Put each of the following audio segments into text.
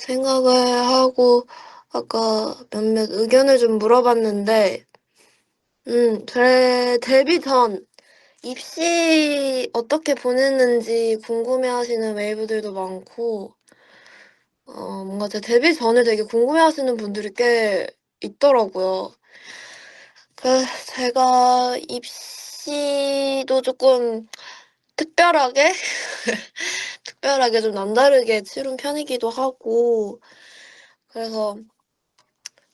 생각을 하고 아까 몇몇 의견을 좀 물어봤는데 제 데뷔 전 입시 어떻게 보냈는지 궁금해하시는 웨이브들도 많고 뭔가 제 데뷔 전을 되게 궁금해하시는 분들이 꽤 있더라고요. 그래서 제가 입시도 쪼끔 특별하게 특별하게 좀 남다르게 치룬 편이기도 하고 그래서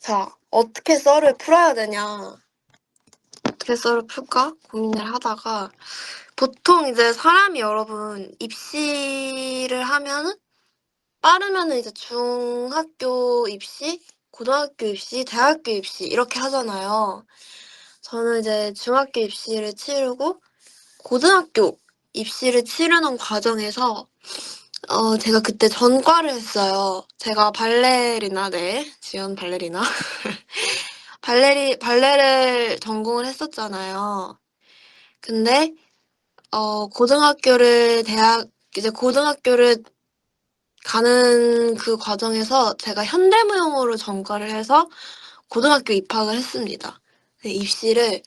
'자 어떻게 썰을 풀어야 되냐. 어떻게 썰을 풀까?' 고민을 하다가 보통 이제 사람이 여러분 입시를 하면은 빠르면은 이제 중학교 입시, 고등학교 입시, 대학교 입시 이렇게 하잖아요. 저는 이제 중학교 입시를 치르고 고등학교 입시를 치르는 과정에서 제가 그때 전과를 했어요. 제가 발레리나 네. 지연 발레리나. 발레를 전공을 했었잖아요. 근데 고등학교를 이제 고등학교를 가는 그 과정에서 제가 현대무용으로 전과를 해서 고등학교 입학을 했습니다. 네 입시를.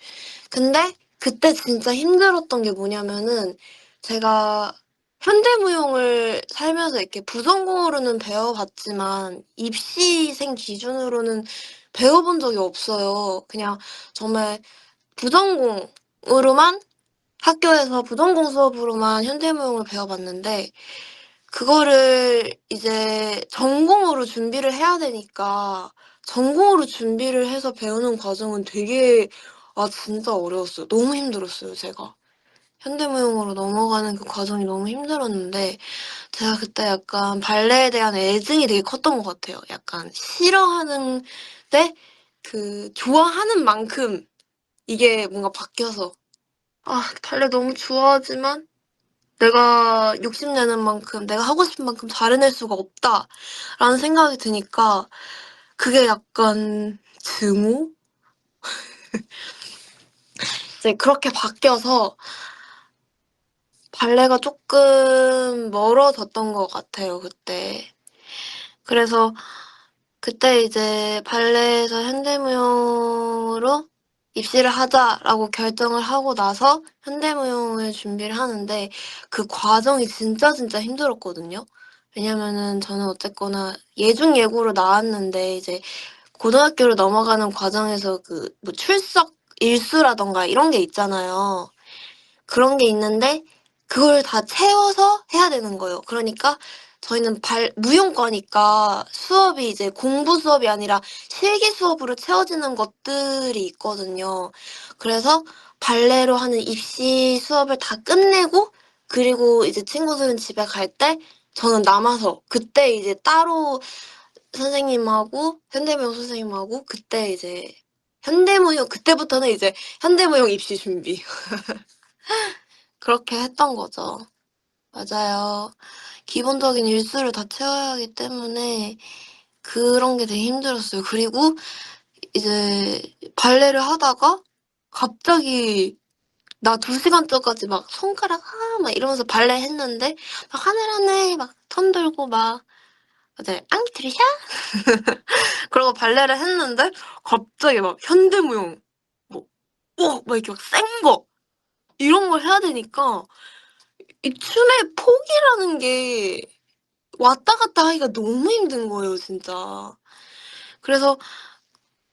근데 그때 진짜 힘들었던 게 뭐냐면은 제가 현대무용을 살면서 이렇게 부전공으로는 배워 봤지만 입시생 기준으로는 배워 본 적이 없어요. 그냥 정말 부전공으로만 학교에서 부전공 수업으로만 현대무용을 배워 봤는데 그거를 이제 전공으로 준비를 해야 되니까 전공으로 준비를 해서 배우는 과정은 되게 진짜 어려웠어요. 너무 힘들었어요 제가. 현대무용으로 넘어가는 그 과정이 너무 힘들었는데 제가 그때 약간 발레에 대한 애증이 되게 컸던 것 같아요. 약간 싫어하는데 좋아하는 만큼 이게 뭔가 바뀌어서 '아 발레 너무 좋아하지만 내가 욕심내는 만큼 내가 하고 싶은 만큼 잘해낼 수가 없다.'라는 생각이 드니까 그게 약간 증오? 이제 그렇게 바뀌어서 발레가 쪼끔 멀어졌던 것 같아요 그때. 그래서 그때 이제 '발레에서 현대무용으로 입시를 하자.'라고 결정을 하고 나서 현대무용을 준비를 하는데 그 과정이 진짜 힘들었거든요. 왜냐면은 저는 어쨌거나 예중예고로 나왔는데 이제 고등학교로 넘어가는 과정에서 뭐 출석 일수라든가 이런 게 있잖아요. 그런 게 있는데 그걸 다 채워서 해야 되는 거예요. 그러니까 저희는 무용과니까 수업이 이제 공부 수업이 아니라 실기 수업으로 채워지는 것들이 있거든요. 그래서 발레로 하는 입시 수업을 다 끝내고 그리고 이제 친구들은 집에 갈 때 저는 남아서 그때 이제 따로 선생님하고 현대무용 선생님하고 그때 이제 현대무용 그때부터는 이제 현대무용 입시 준비 그렇게 했던 거죠. 맞아요. 기본적인 일수를 다 채워야 하기 때문에 그런 게 되게 힘들었어요. 그리고 이제 발레를 하다가 갑자기 나 2시간째까지 막 손가락 막 이러면서 발레 했는데 막 하늘하늘 막 손 들고 막 맞아요. 앙트리샤 그러고 발레를 했는데 갑자기 막 현대무용 뭐 막 이렇게 막 센 거 이런 걸 해야 되니까 이 춤의 폭이라는 게 왔다 갔다 하기가 너무 힘든 거예요 진짜. 그래서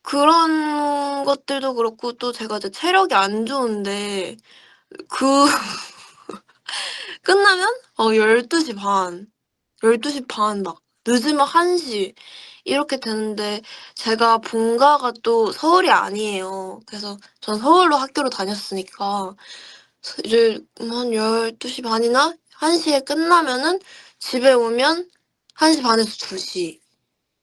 그런 것들도 그렇고 또 제가 이제 체력이 안 좋은데 그 끝나면 12시 반, 12시 반 막 늦으면 1시 이렇게 되는데 제가 본가가 또 서울이 아니에요. 그래서 전 서울로 학교를 다녔으니까 이제 한 12시 반이나 1 시에 끝나면은 집에 오면 1시 반에서 2시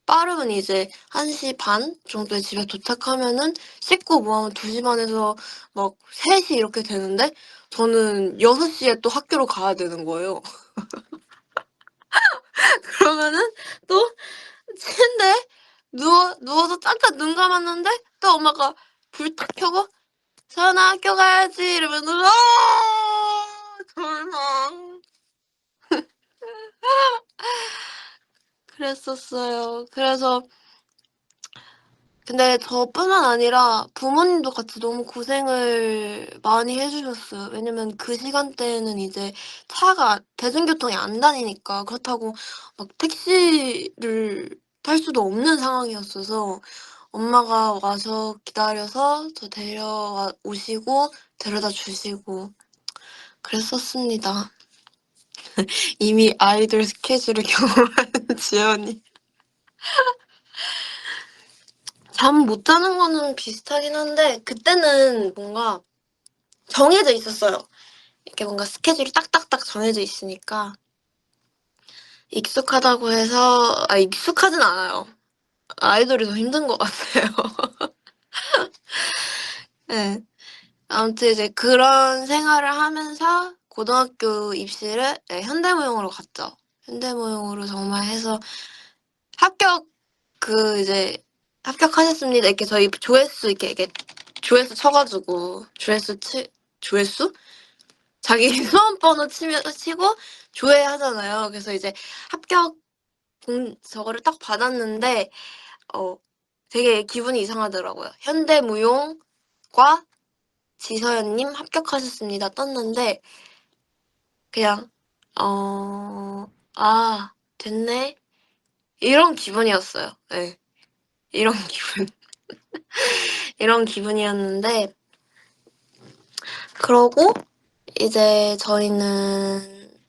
빠르면 이제 1시 반 정도에 집에 도착하면은 씻고 뭐 하면 2시 반에서 막 3시 이렇게 되는데 저는 6 시에 또 학교로 가야 되는 거예요. 그러면은 또 침대에 누워서 잠깐 눈 감았는데 또 엄마가 불 딱 켜고 "서연아 학교 가야지." 이러면서 절망. 그랬었어요. 그래서 근데 저뿐만 아니라 부모님도 같이 너무 고생을 많이 해 주셨어요. 왜냐면 그 시간대에는 이제 차가 대중교통이 안 다니니까 그렇다고 막 택시를 탈 수도 없는 상황이었어서 엄마가 와서 기다려서 저 데려와 오시고 데려다 주시고 그랬었습니다. 이미 아이돌 스케줄을 경험한 지연이. 잠 못 자는 거는 비슷하긴 한데 그때는 뭔가 정해져 있었어요. 이렇게 뭔가 스케줄이 딱딱딱 정해져 있으니까 익숙하다고 해서 익숙하진 않아요. 아이돌이 더 힘든 것 같아요. 네. 아무튼 이제 그런 생활을 하면서 고등학교 입시를 현대무용으로 갔죠. 현대무용으로 정말 해서 합격 이제 "합격하셨습니다." 이렇게 저희 조회수 이렇게 조회수 쳐 가지고 조회수? 자기 수험번호 치고 조회하잖아요. 그래서 이제 합격 저거를 딱 받았는데 어 되게 기분이 이상하더라고요. 현대무용과 지서연님 합격하셨습니다 떴는데 그냥 '아 됐네.' 이런 기분이었어요. 예. 이런 기분. 이런 기분이었는데 그러고 이제 저희는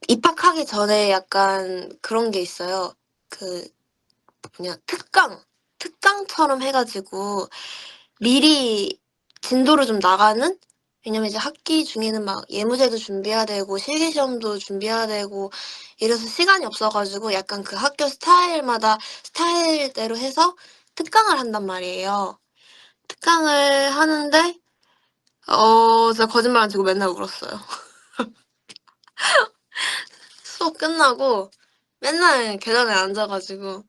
입학하기 전에 약간 그런 게 있어요. 그 뭐냐 특강처럼 해 가지고 미리 진도를 좀 나가는? 왜냐면 이제 학기 중에는 막 예무제도 준비해야 되고 실기시험도 준비해야 되고 이래서 시간이 없어 가지고 약간 그 학교 스타일대로 해서 특강을 한단 말이에요. 특강을 하는데 진짜 거짓말 안 치고 맨날 울었어요. 수업 끝나고 맨날 계단에 앉아 가지고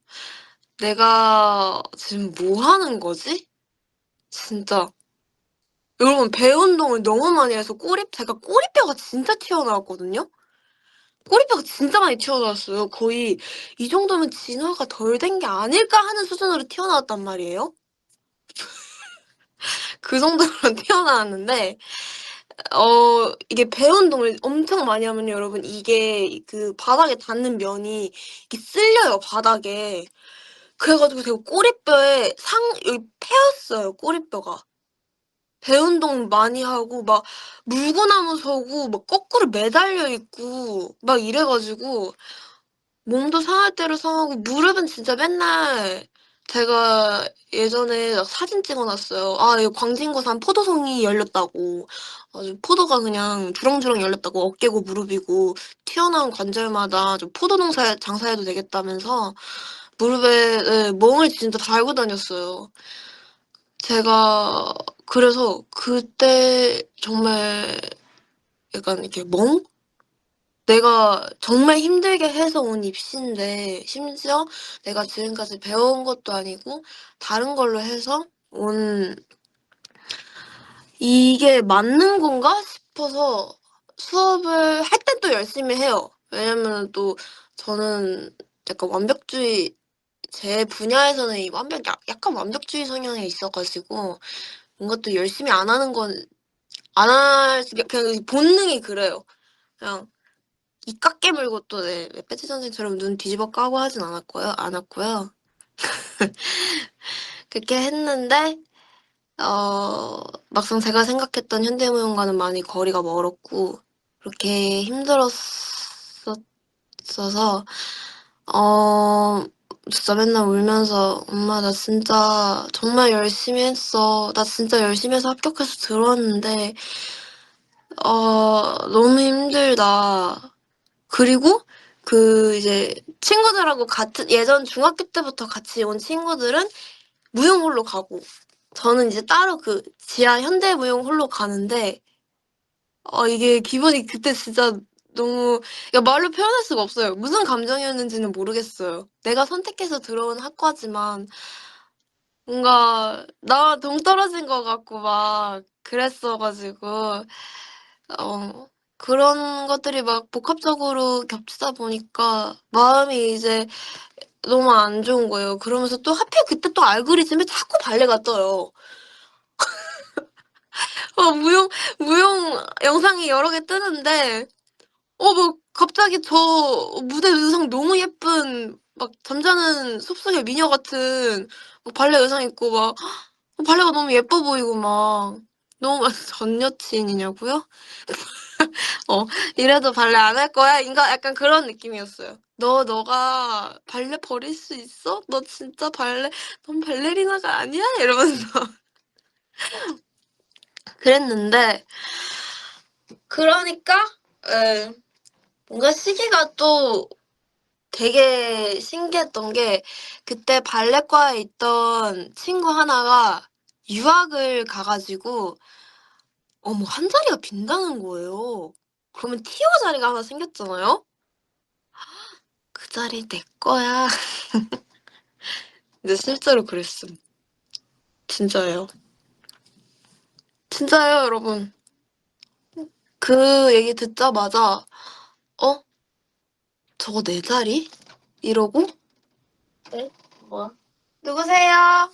'내가 지금 뭐 하는 거지?' 진짜. 여러분 배 운동을 너무 많이 해서 제가 꼬리뼈가 진짜 튀어나왔거든요. 꼬리뼈가 진짜 많이 튀어나왔어요. 거의 '이 정도면 진화가 덜 된 게 아닐까?' 하는 수준으로 튀어나왔단 말이에요. 그 정도로 튀어나왔는데 이게 배 운동을 엄청 많이 하면요 여러분 이게 그 바닥에 닿는 면이 이게 쓸려요 바닥에. 그래 가지고 제가 꼬리뼈에 여기 패였어요 꼬리뼈가. 배 운동 많이 하고 막 물구나무 서고 막 거꾸로 매달려 있고 막 이래 가지고 몸도 상할 대로 상하고 무릎은 진짜 맨날 제가 예전에 막 사진 찍어 놨어요. 여기 광진구산 포도송이 열렸다고. 아주 포도가 그냥 주렁주렁 열렸다고 어깨고 무릎이고 튀어나온 관절마다 좀 포도 농사 장사해도 되겠다면서 무릎에 멍을 진짜 달고 다녔어요. 제가 그래서 그때 정말 약간 이렇게 내가 정말 힘들게 해서 온 입시인데 심지어 내가 지금까지 배워온 것도 아니고 다른 걸로 해서 온 '이게 맞는 건가?' 싶어서 수업을 할 땐 또 열심히 해요. 왜냐면은 또 저는 약간 제 분야에서는 이 약간 완벽주의 성향이 있어 가지고 뭔가 또 열심히 안 하는 건 안 할 그냥 본능이 그래요. 그냥 입 꽉 깨물고 또 빼치 선생처럼 눈 뒤집어 까고 하진 않았고요. 그렇게 했는데 막상 제가 생각했던 현대무용과는 많이 거리가 멀었고 그렇게 힘들었어서 진짜 맨날 울면서 "엄마 나 진짜 정말 열심히 했어. 나 진짜 열심히 해서 합격해서 들어왔는데 너무 힘들다." 그리고 이제 친구들하고 같은 예전 중학교 때부터 같이 온 친구들은 무용홀로 가고 저는 이제 따로 그 지하 현대무용홀로 가는데 이게 기분이 그때 진짜 너무 말로 표현할 수가 없어요. 무슨 감정이었는지는 모르겠어요. 내가 선택해서 들어온 학과지만 뭔가 나와 동떨어진 것 같고 막 그랬어 가지고 그런 것들이 막 복합적으로 겹치다 보니까 마음이 이제 너무 안 좋은 거예요. 그러면서 또 하필 그때 또 알고리즘에 자꾸 발레가 떠요. 무용 영상이 여러 개 뜨는데 뭐 갑자기 저 무대 의상 너무 예쁜 막 잠자는 숲속의 미녀 같은 막 발레 의상 입고 막 발레가 너무 예뻐 보이고 막 너무 전 여친이냐고요? "이래도 발레 안 할 거야?" 인가 약간 그런 느낌이었어요. 너가 발레 버릴 수 있어? 너 진짜 넌 발레리나가 아니야?" 이러면서 그랬는데 그러니까 예 뭔가 시기가 또 되게 신기했던 게 그때 발레과에 있던 친구 하나가 유학을 가 가지고 한 자리가 빈다는 거예요. 그러면 티어 자리가 하나 생겼잖아요. "그 자리 내 거야." 근데 실제로 그랬음. 진짜예요. 진짜예요 여러분. 그 얘기 듣자마자 '어 저거 내 자리?' 이러고 네? 뭐야? 누구세요?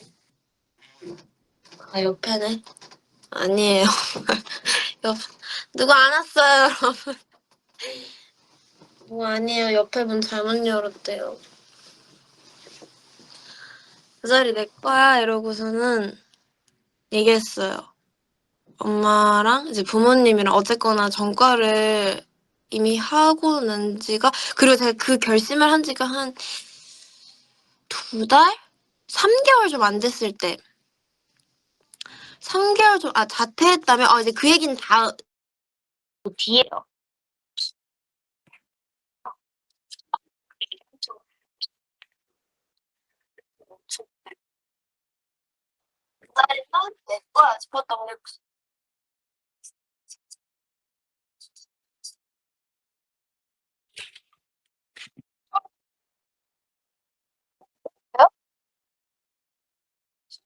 아 옆에네. 아니에요. 옆 누구 안 왔어요 여러분. 아니에요. 옆에 문 잘못 열었대요. "그 자리 내 거야." 이러고서는 얘기했어요. 엄마랑 이제 부모님이랑 어쨌거나 전과를 이미 하고 난 지가 그리고 제가 그 결심을 한 지가 한 2달? 3 개월 좀 안 됐을 때 3 개월 자퇴했다면 이제 그 얘기는 다 뒤에요. 그 자리는 내 거야 싶었던 게 뭐예요?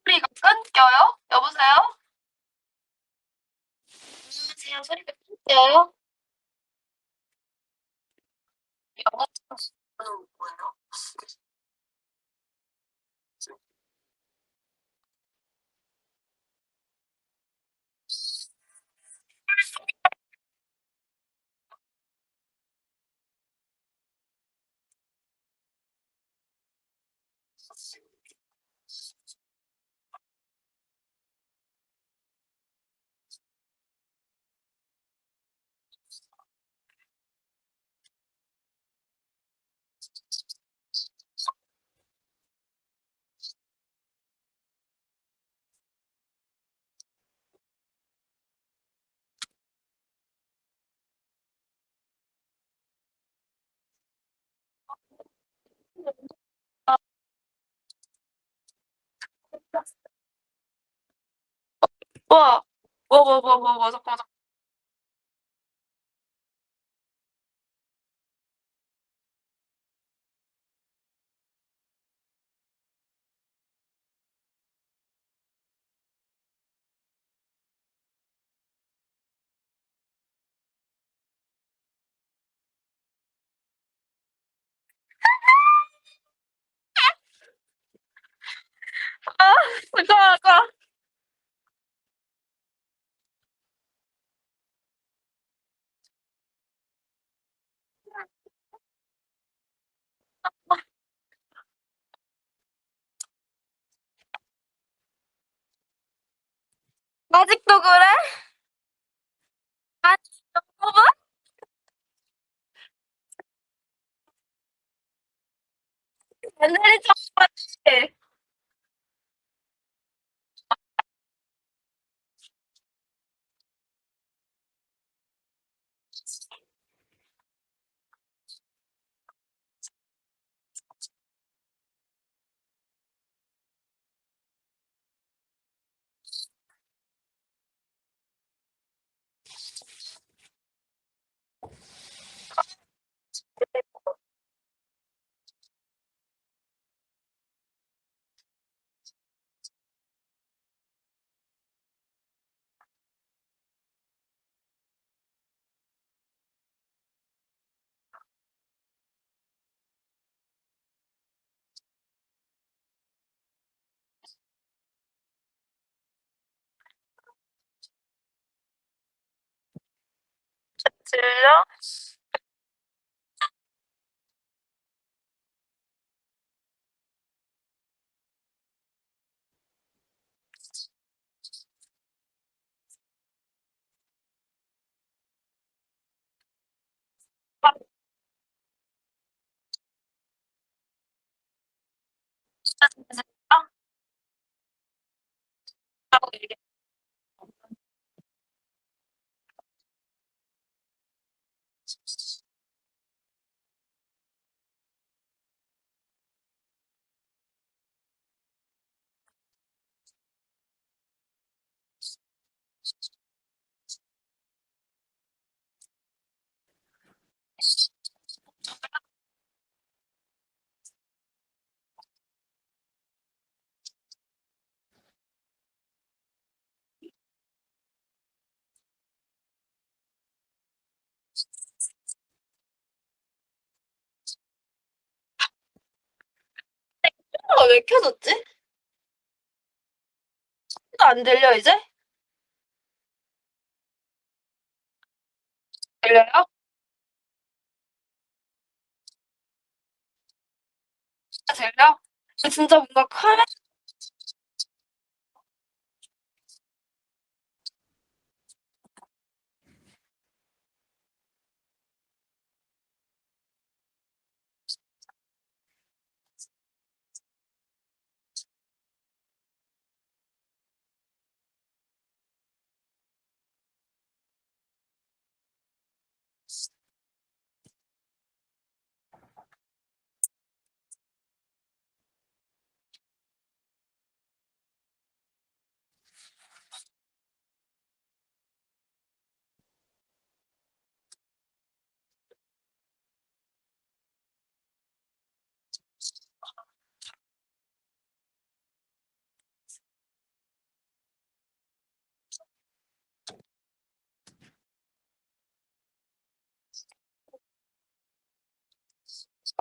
소리가 끊겨요? 여보세요? 안녕하세요. 소리가 끊겨요? 영어는 뭐예요? 우와. 잠깐만. 잠깐. 아직도 그래? 아니 여러분? 옛날이죠 언니. 들려? 진짜 들려? 하고 얘기해. 왜 켜졌지? 또 안 들려 이제? 들려요? 진짜 들려? 진짜 뭔가 카메라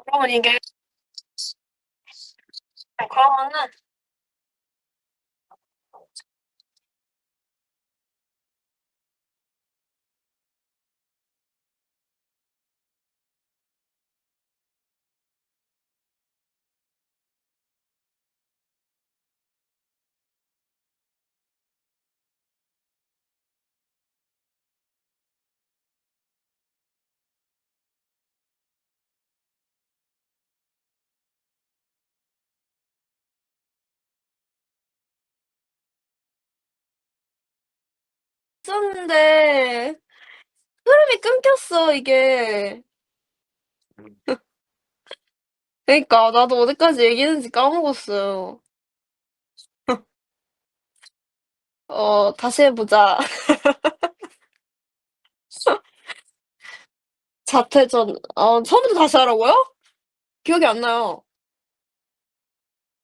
그러면 이게 그러면은 있었는데 흐름이 끊겼어 이게. 그러니까 나도 어디까지 얘기했는지 까먹었어요. 다시 해보자. 자퇴전. 처음부터 다시 하라고요? 기억이 안 나요.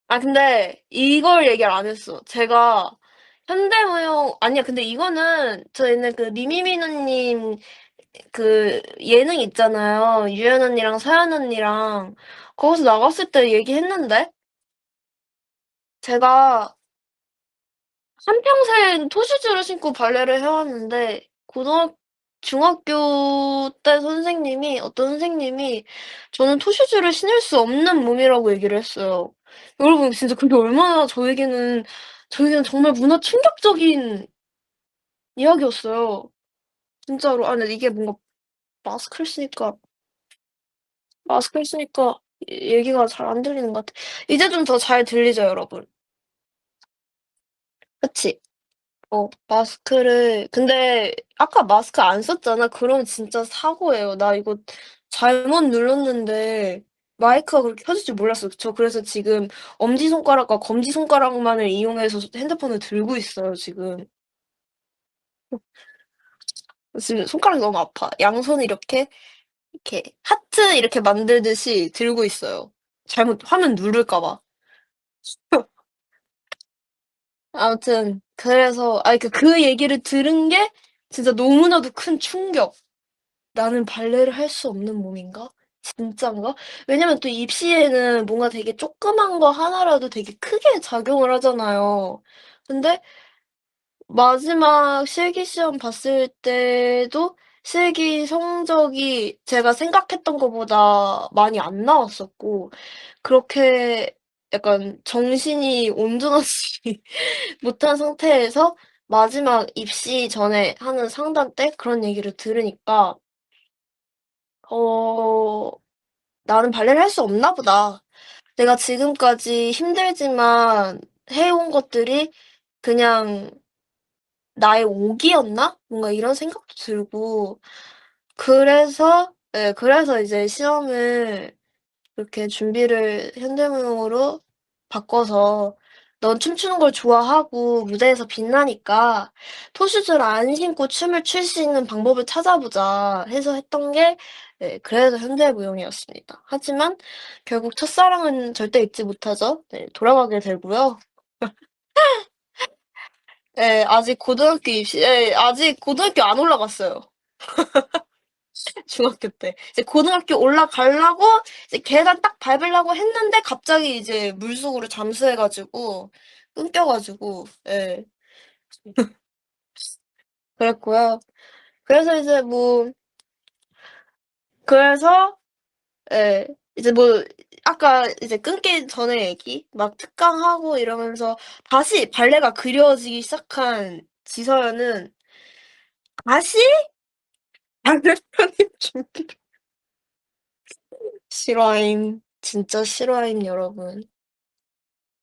아 근데 이걸 얘기를 안 했어. 제가 현대무용 아니야. 근데 이거는 저희는 그 미미미누님 그 예능 있잖아요. 유연 언니랑 서연 언니랑 거기서 나갔을 때 얘기했는데 제가 한평생 토시즈를 신고 발레를 해왔는데 중학교 때 어떤 선생님이 저는 토시즈를 신을 수 없는 몸이라고 얘기를 했어요. 여러분 진짜 그게 얼마나 저에게는 정말 문화 충격적인 이야기였어요. 진짜로. 아 근데 이게 뭔가 마스크를 쓰니까 마스크를 쓰니까 얘기가 잘 안 들리는 것 같아. 이제 좀 더 잘 들리죠, 여러분? 그치? 근데 아까 마스크 안 썼잖아. 그럼 진짜 사고예요. 나 이거 잘못 눌렀는데 마이크가 그렇게 켜질 줄 몰랐어요. 저 그래서 지금 엄지손가락과 검지손가락만을 이용해서 핸드폰을 들고 있어요, 지금. 지금 손가락이 너무 아파. 양손 이렇게 하트 이렇게 만들듯이 들고 있어요. 잘못 화면 누를까 봐. 아무튼 그래서 그 얘기를 들은 게 진짜 너무나도 큰 충격. '나는 발레를 할 수 없는 몸인가? 진짠가?' 왜냐면 또 입시에는 뭔가 되게 조그만 거 하나라도 되게 크게 작용을 하잖아요. 근데 마지막 실기 시험 봤을 때도 실기 성적이 제가 생각했던 것보다 많이 안 나왔었고 그렇게 약간 정신이 온전하지 못한 상태에서 마지막 입시 전에 하는 상담 때 그런 얘기를 들으니까 '어 나는 발레를 할 수 없나 보다. 내가 지금까지 힘들지만 해 온 것들이 그냥 나의 오기였나?' 뭔가 이런 생각도 들고 그래서 이제 시험을 그렇게 준비를 현대무용으로 바꿔서 "넌 춤추는 걸 좋아하고 무대에서 빛나니까 토슈즈를 안 신고 춤을 출 수 있는 방법을 찾아보자." 해서 했던 게 그래서 현대무용이었습니다. 하지만 결국 첫사랑은 절대 잊지 못하죠. 네 돌아가게 되고요. 아직 고등학교 아직 고등학교 안 올라갔어요. 중학교 때. 이제 고등학교 올라가려고 이제 계단 딱 밟으려고 했는데 갑자기 이제 물속으로 잠수해 가지고 끊겨 가지고 그랬고요. 그래서 이제 뭐 그래서 이제 뭐 아까 이제 끊기 전에 얘기 막 특강하고 이러면서 다시 발레가 그려지기 시작한 지서연은 다시 발레 편입 준비를 실화임. 진짜 실화임 여러분.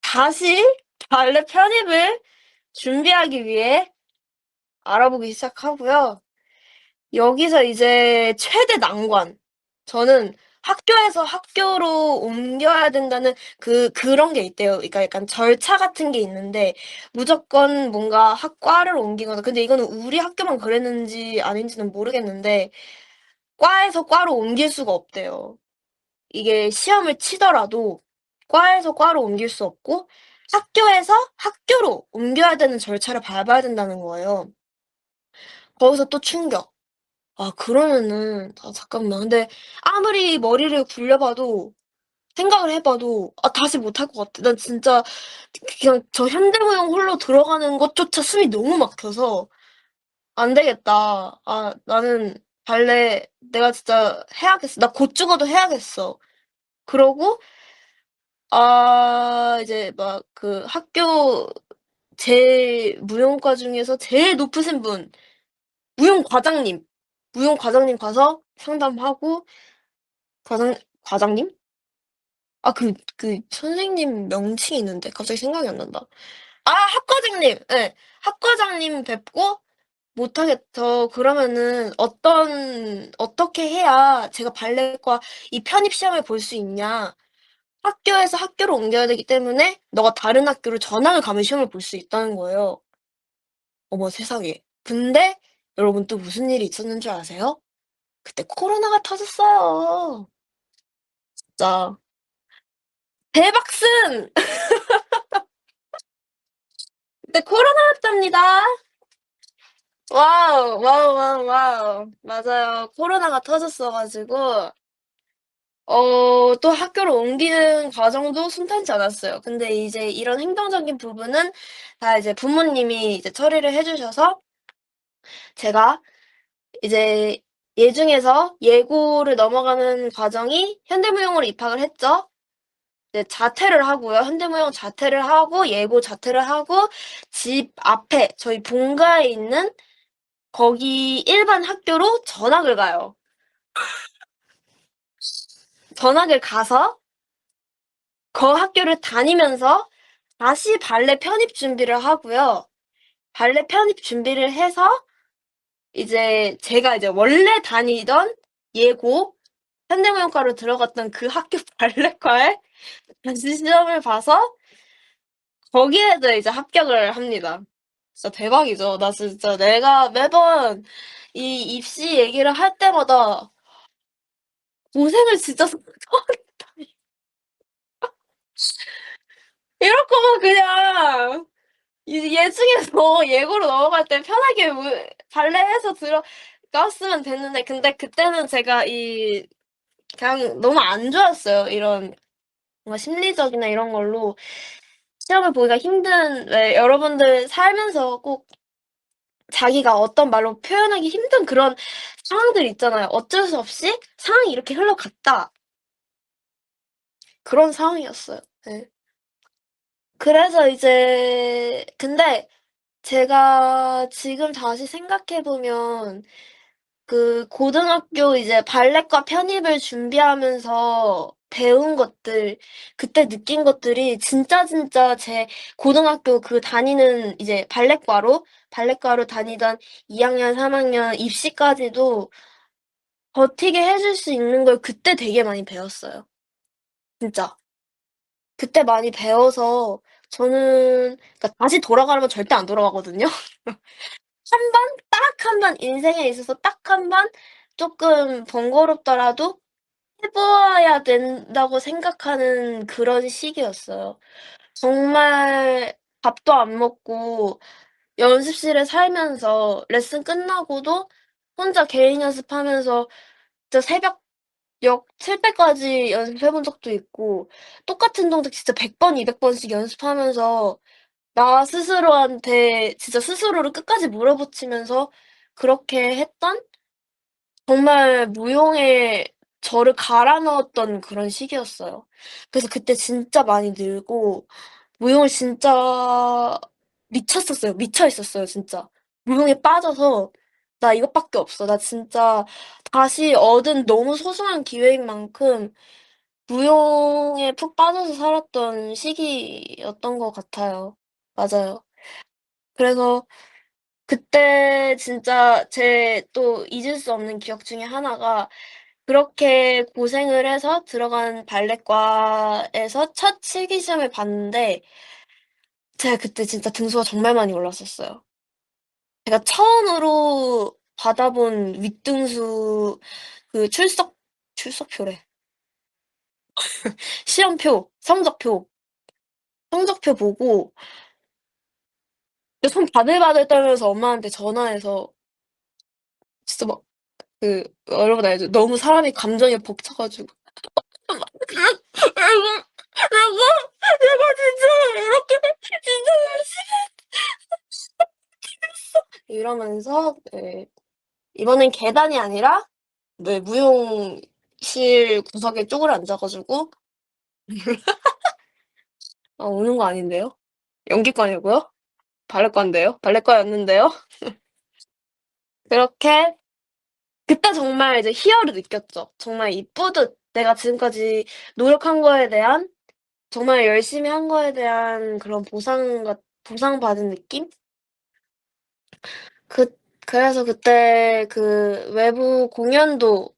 다시 발레 편입을 준비하기 위해 알아보기 시작하고요. 여기서 이제 최대 난관. 저는 학교에서 학교로 옮겨야 된다는 그런 게 있대요. 그러니까 약간 절차 같은 게 있는데 무조건 뭔가 학과를 옮기거나 근데 이거는 우리 학교만 그랬는지 아닌지는 모르겠는데 과에서 과로 옮길 수가 없대요. 이게 시험을 치더라도 과에서 과로 옮길 수 없고 학교에서 학교로 옮겨야 되는 절차를 밟아야 된다는 거예요. 거기서 또 충격. 아 그러면은 잠깐만. 근데 아무리 머리를 굴려봐도 생각을 해 봐도 다시 못할 것 같아. 난 진짜 그냥 저 현대무용 홀로 들어가는 것조차 숨이 너무 막혀서 '안 되겠다. 나는 발레 내가 진짜 해야겠어. 나 곧 죽어도 해야겠어.' 그러고 이제 막 그 학교 무용과 중에서 제일 높으신 분 무용 과장님, 무용 과장님 가서 상담하고 과장님? 선생님 명칭이 있는데 갑자기 생각이 안 난다. 학과장님. 예. 학과장님 뵙고 "못하겠어. 그러면은 어떻게 해야 제가 발레과 이 편입 시험을 볼 수 있냐. 학교에서 학교로 옮겨야 되기 때문에 너가 다른 학교로 전학을 가면 시험을 볼 수 있다는 거예요. 어머 세상에. 근데 여러분 또 무슨 일이 있었는 줄 아세요? 그때 코로나가 터졌어요. 진짜. 대박슨! 그때 코로나였답니다. 와우. 와우, 와우, 와우. 맞아요. 코로나가 터졌어 가지고 또 학교를 옮기는 과정도 순탄치 않았어요. 근데 이제 이런 행정적인 부분은 다 이제 부모님이 이제 처리를 해 주셔서 제가 이제 예중에서 예고를 넘어가는 과정이 현대무용으로 입학을 했죠. 이제 자퇴를 하고요. 현대무용 자퇴를 하고 예고 자퇴를 하고 집 앞에 저희 본가에 있는 거기 일반 학교로 전학을 가요. 전학을 가서 그 학교를 다니면서 다시 발레 편입 준비를 하고요. 발레 편입 준비를 해서 이제 제가 이제 원래 다니던 예고 현대무용과로 들어갔던 그 학교 발레과에 다시 시험을 봐서 거기에도 이제 합격을 합니다. 진짜 대박이죠. 나 진짜 내가 매번 이 입시 얘기를 할 때마다 고생을 진짜 이럴 거면 그냥 예중에서 예고로 넘어갈 때 편하게 발레해서 들어갔으면 됐는데 근데 그때는 제가 그냥 너무 안 좋았어요. 이런 뭔가 심리적이나 이런 걸로 시험을 보기가 힘든 왜 여러분들 살면서 꼭 자기가 어떤 말로 표현하기 힘든 그런 상황들 있잖아요. 어쩔 수 없이 상황이 이렇게 흘러갔다. 그런 상황이었어요. 네. 그래서 이제 근데 제가 지금 다시 생각해 보면 그 고등학교 이제 발레과 편입을 준비하면서 배운 것들, 그때 느낀 것들이 진짜 제 고등학교 그 다니는 이제 발레과로 다니던 2학년, 3학년 입시까지도 버티게 해줄 수 있는 걸 그때 되게 많이 배웠어요. 진짜. 그때 많이 배워서 저는 그러니까 다시 돌아가라면 절대 안 돌아가거든요. 한 번, 딱 한 번 인생에 있어서 딱 한 번 쪼끔 번거롭더라도 해 보아야 된다고 생각하는 그런 시기였어요. 정말 밥도 안 먹고 연습실에 살면서 레슨 끝나고도 혼자 개인 연습하면서 진짜 새벽 역 칠 때까지 연습해 본 적도 있고 똑같은 동작 진짜 100 번, 200 번씩 연습하면서 나 스스로한테 진짜 스스로를 끝까지 몰아붙이면서 그렇게 했던 정말 무용에 저를 갈아 넣었던 그런 시기였어요. 그래서 그때 진짜 많이 늘고 무용을 진짜 미쳤었어요. 미쳐 있었어요 진짜. 무용에 빠져서 '나 이것밖에 없어. 나 진짜' 다시 얻은 너무 소중한 기회인 만큼 무용에 푹 빠져서 살았던 시기였던 것 같아요. 맞아요. 그래서 그때 진짜 제 또 잊을 수 없는 기억 중에 하나가 그렇게 고생을 해서 들어간 발레과에서 첫 실기 시험을 봤는데 제가 그때 진짜 등수가 정말 많이 올랐었어요. 제가 처음으로 받아본 윗등수 그 출석표래. 시험표, 성적표 보고 손 바들바들 떨면서 엄마한테 전화해서 진짜 막 그 여러분 알죠? 너무 사람이 감정에 벅차 가지고 "내가 진짜 이렇게 진짜 열심히" 이러면서 네 이번엔 계단이 아니라 네 무용실 구석에 쪼그려 앉아 가지고 아 우는 거 아닌데요? 연기과냐고요? 발레과인데요? 발레과였는데요? 그렇게 그때 정말 이제 희열을 느꼈죠. 정말 이 뿌듯 내가 지금까지 노력한 거에 대한 정말 열심히 한 거에 대한 그런 보상받은 느낌? 그 그래서 그때 그 외부 공연도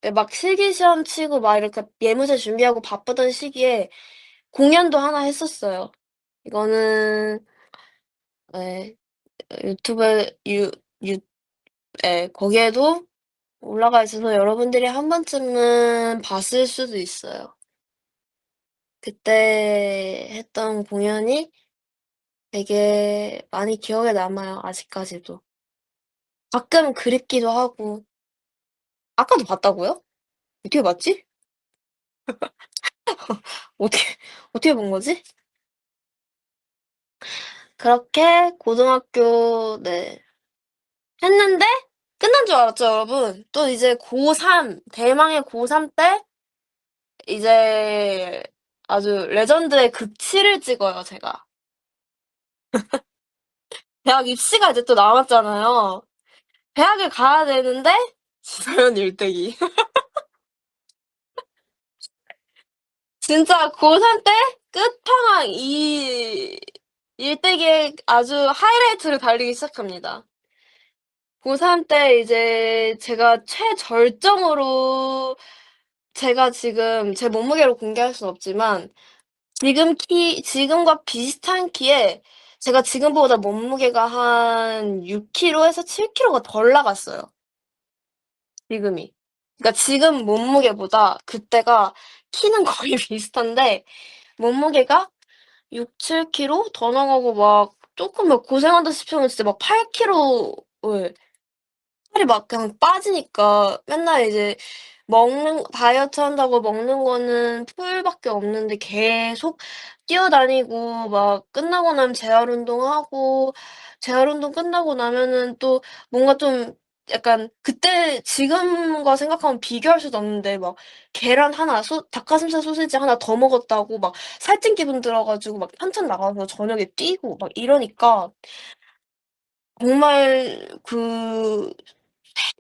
네 막 실기시험 치고 막 이렇게 예무제 준비하고 바쁘던 시기에 공연도 하나 했었어요. 이거는 예 유튜브에 유 예 거기에도 올라가 있어서 여러분들이 한 번쯤은 봤을 수도 있어요. 그때 했던 공연이 되게 많이 기억에 남아요 아직까지도. 가끔 그립기도 하고 아까도 봤다고요? 어떻게 봤지? 어떻게 어떻게 본 거지? 그렇게 고등학교 네 했는데 끝난 줄 알았죠 여러분. 또 이제 고3 대망의 고3 때 이제 아주 레전드의 극치를 찍어요 제가. 대학 입시가 이제 또 남았잖아요. 대학을 가야 되는데 지도연 일대기. 진짜 고3 때 끝판왕 이 일대기의 아주 하이라이트를 달리기 시작합니다. 고3 때 이제 제가 최절정으로 제가 지금 제 몸무게로 공개할 순 없지만 지금과 비슷한 키에 제가 지금보다 몸무게가 한 6 킬로에서 7 킬로가 덜 나갔어요 지금이. 그러니까 지금 몸무게보다 그때가 키는 거의 비슷한데 몸무게가 6-7 킬로 더 나가고 막 쪼끔 막 고생한다 싶으면 진짜 막 8 킬로 예 살이 막 그냥 빠지니까 맨날 이제 먹는 다이어트 한다고 먹는 거는 풀밖에 없는데 계속 뛰어다니고 막 끝나고 나면 재활 운동하고 재활 운동 끝나고 나면은 또 뭔가 좀 약간 그때 지금과 생각하면 비교할 수도 없는데 막 계란 하나 닭가슴살 소시지 하나 더 먹었다고 막 살찐 기분 들어 가지고 막 한참 나가서 저녁에 뛰고 막 이러니까 정말 그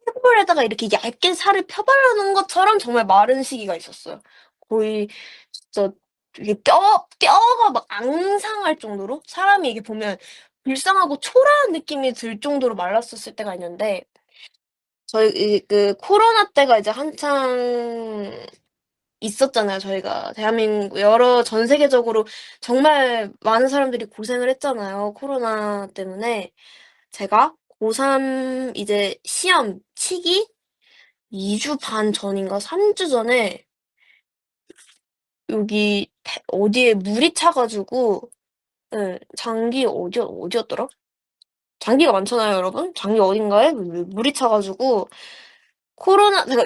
햄버에다가 이렇게 얇게 살을 펴 발라 놓은 것처럼 정말 마른 시기가 있었어요. 거의 진짜 이게 뼈가 막 앙상할 정도로 사람이 이게 보면 불쌍하고 초라한 느낌이 들 정도로 말랐었을 때가 있는데 저희 그 코로나 때가 이제 한창 있었잖아요. 저희가 대한민국 여러 전 세계적으로 정말 많은 사람들이 고생을 했잖아요, 코로나 때문에. 제가 고3 이제 시험 치기 2주 반 전인가 3주 전에 여기 어디에 물이 차 가지고 예 장기 어디였더라? 장기가 많잖아요, 여러분. 장기 어딘가에 물이 차 가지고 코로나 제가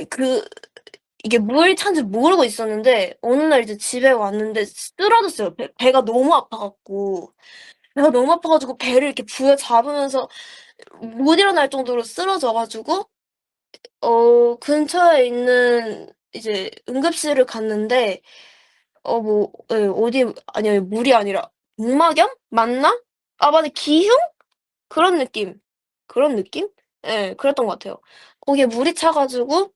이게 물이 찬지 모르고 있었는데 어느 날 이제 집에 왔는데 쓰러졌어요. 배가 너무 아파 갖고. 배가 너무 아파 가지고 배를 이렇게 부여잡으면서 못 일어날 정도로 쓰러져 가지고 근처에 있는 이제 응급실을 갔는데 뭐 예 어디 아니요 물이 아니라 복막염 맞나? 아 맞아 기흉? 그런 느낌. 그런 느낌? 예 그랬던 것 같아요. 거기에 물이 차 가지고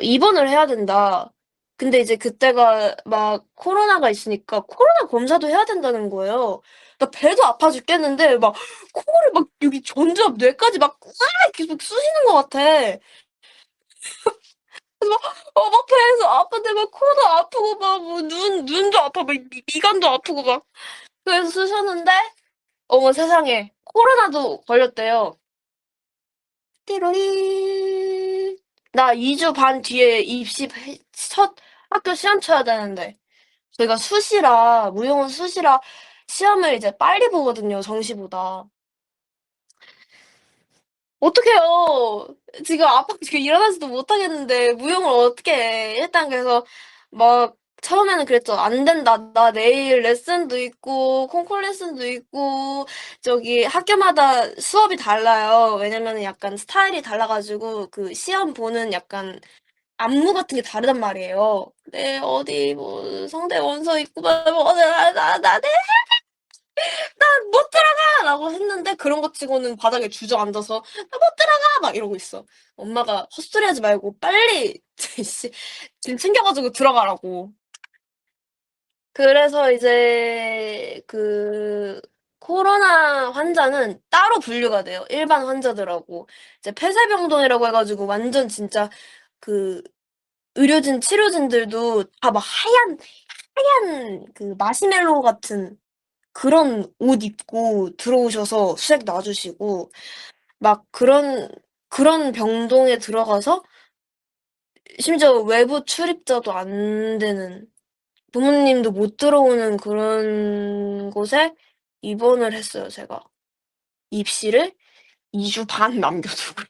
"입원을 해야 된다." 근데 이제 그때가 막 코로나가 있으니까 코로나 검사도 해야 된다는 거예요. 나 배도 아파 죽겠는데 막 코를 막 여기 전두엽 뇌까지 막 으악 계속 쑤시는 것 같아. 그래서 막 배에서 아픈데 막 코도 아프고 막 뭐 눈도 아파 막 미간도 아프고 막 그래서 쑤셨는데 어머 세상에 코로나도 걸렸대요. 띠로리. 나 2주 반 뒤에 첫 학교 시험 쳐야 되는데 저희가 수시라 무용은 수시라 시험을 이제 빨리 보거든요, 정시보다. 어떡해요. 지금 아파서 지금 일어나지도 못하겠는데 무용을 어떻게 해. 일단 그래서 막 처음에는 그랬죠. "안 된다. 나 내일 레슨도 있고 콩쿨 레슨도 있고" 저기 학교마다 수업이 달라요. 왜냐면은 약간 스타일이 달라 가지고 그 시험 보는 약간 안무 같은 게 다르단 말이에요. 네 어디 뭐 성대 원서 있고 막 뭐 나 "나 못 들어가!"라고 했는데 그런 거 치고는 바닥에 주저앉아서 "나 못 들어가!" 막 이러고 있어. 엄마가 "헛소리하지 말고 빨리 씨 짐 챙겨 가지고 들어가라."고. 그래서 이제 그 코로나 환자는 따로 분류가 돼요, 일반 환자들하고. 이제 폐쇄병동이라고 해 가지고 완전 진짜 그 의료진, 치료진들도 다 막 하얀 그 마시멜로우 같은 그런 옷 입고 들어오셔서 수액 놔 주시고 막 그런 병동에 들어가서 심지어 외부 출입자도 안 되는 부모님도 못 들어오는 그런 곳에 입원을 했어요 제가. 입시를 2주 반 남겨 두고.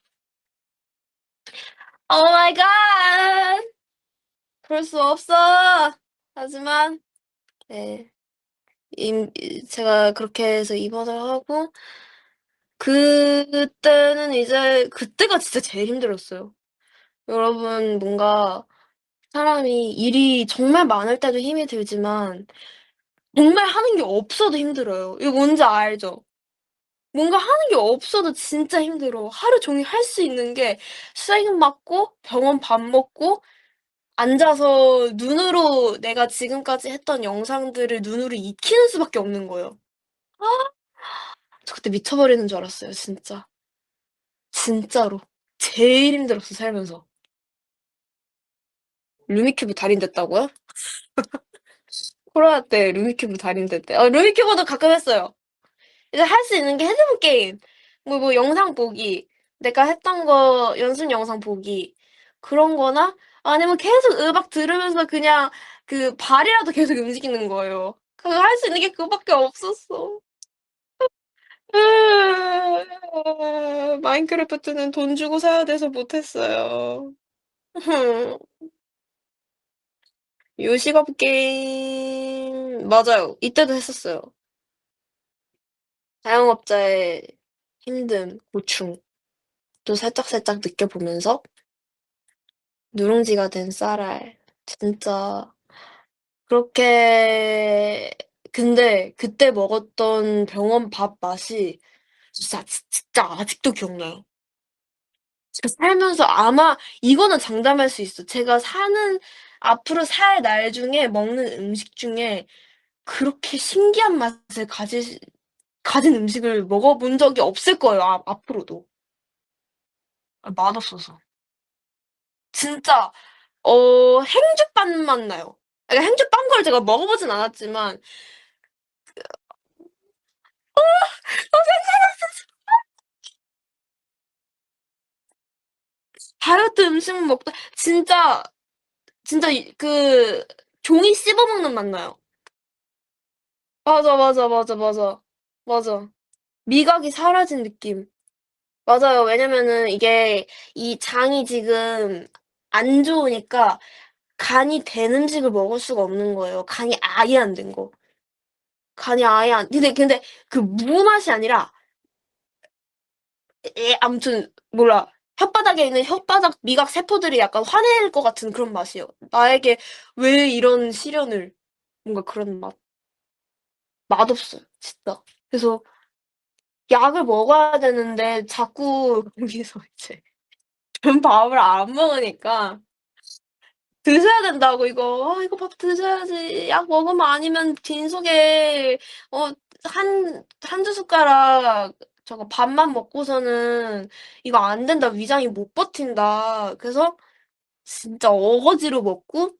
Oh my god. 그럴 수 없어. 하지만 네. 제가 그렇게 해서 입원을 하고 그때는 이제 그때가 진짜 제일 힘들었어요. 여러분 뭔가 사람이 일이 정말 많을 때도 힘이 들지만 정말 하는 게 없어도 힘들어요. 이거 뭔지 알죠? 뭔가 하는 게 없어도 진짜 힘들어. 하루 종일 할 수 있는 게 수액 맞고 병원 밥 먹고 앉아서 눈으로 내가 지금까지 했던 영상들을 눈으로 익히는 수밖에 없는 거예요. 저 그때 미쳐버리는 줄 알았어요 진짜. 진짜로. 제일 힘들었어 살면서. 루미큐브 달인 됐다고요? 코로나 때 루미큐브 달인 됐대. 루미큐브도 가끔 했어요. 이제 할 수 있는 게 핸드폰 게임, 뭐 영상 보기, 내가 했던 거 연습 영상 보기 그런 거나 아니면 계속 음악 들으면서 그냥 그 발이라도 계속 움직이는 거예요. 그거 할 수 있는 게 그거밖에 없었어. 마인크래프트는 돈 주고 사야 돼서 못 했어요. 요식업 게임 맞아요. 이때도 했었어요. 자영업자의 힘듦, 고충도 살짝살짝 느껴보면서 누룽지가 된 쌀알. 진짜 그렇게 근데 그때 먹었던 병원 밥 맛이 진짜 아직도 기억나요. 제가 살면서 아마 이거는 장담할 수 있어. 제가 사는 앞으로 살 날 중에 먹는 음식 중에 그렇게 신기한 맛을 가진 음식을 먹어본 적이 없을 거예요, 앞으로도. 맛없어서. 진짜 행주빵 맛 나요. 그러니까 행주빵 걸 제가 먹어보진 않았지만 다이어트 음식 먹다 진짜 종이 씹어 먹는 맛 나요. 맞아, 맞아, 맞아, 맞아. 맞아. 미각이 사라진 느낌. 맞아요. 왜냐면은 이게 이 장이 지금 안 좋으니까 간이 된 음식을 먹을 수가 없는 거예요. 간이 아예 안 된 거. 간이 아예 안 근데 그 무 맛이 아니라 아무튼 몰라. 혓바닥에 있는 혓바닥 미각 세포들이 약간 화낼 것 같은 그런 맛이에요. 나에게 왜 이런 시련을 뭔가 그런 맛. 맛없어요 진짜. 그래서 약을 먹어야 되는데 자꾸 거기서 이제 전 밥을 안 먹으니까 드셔야 된다고 이거. 이거 밥 드셔야지. 약 먹으면 아니면 빈속에 한두 숟가락 저거 밥만 먹고서는 이거 안 된다. 위장이 못 버틴다. 그래서 진짜 어거지로 먹고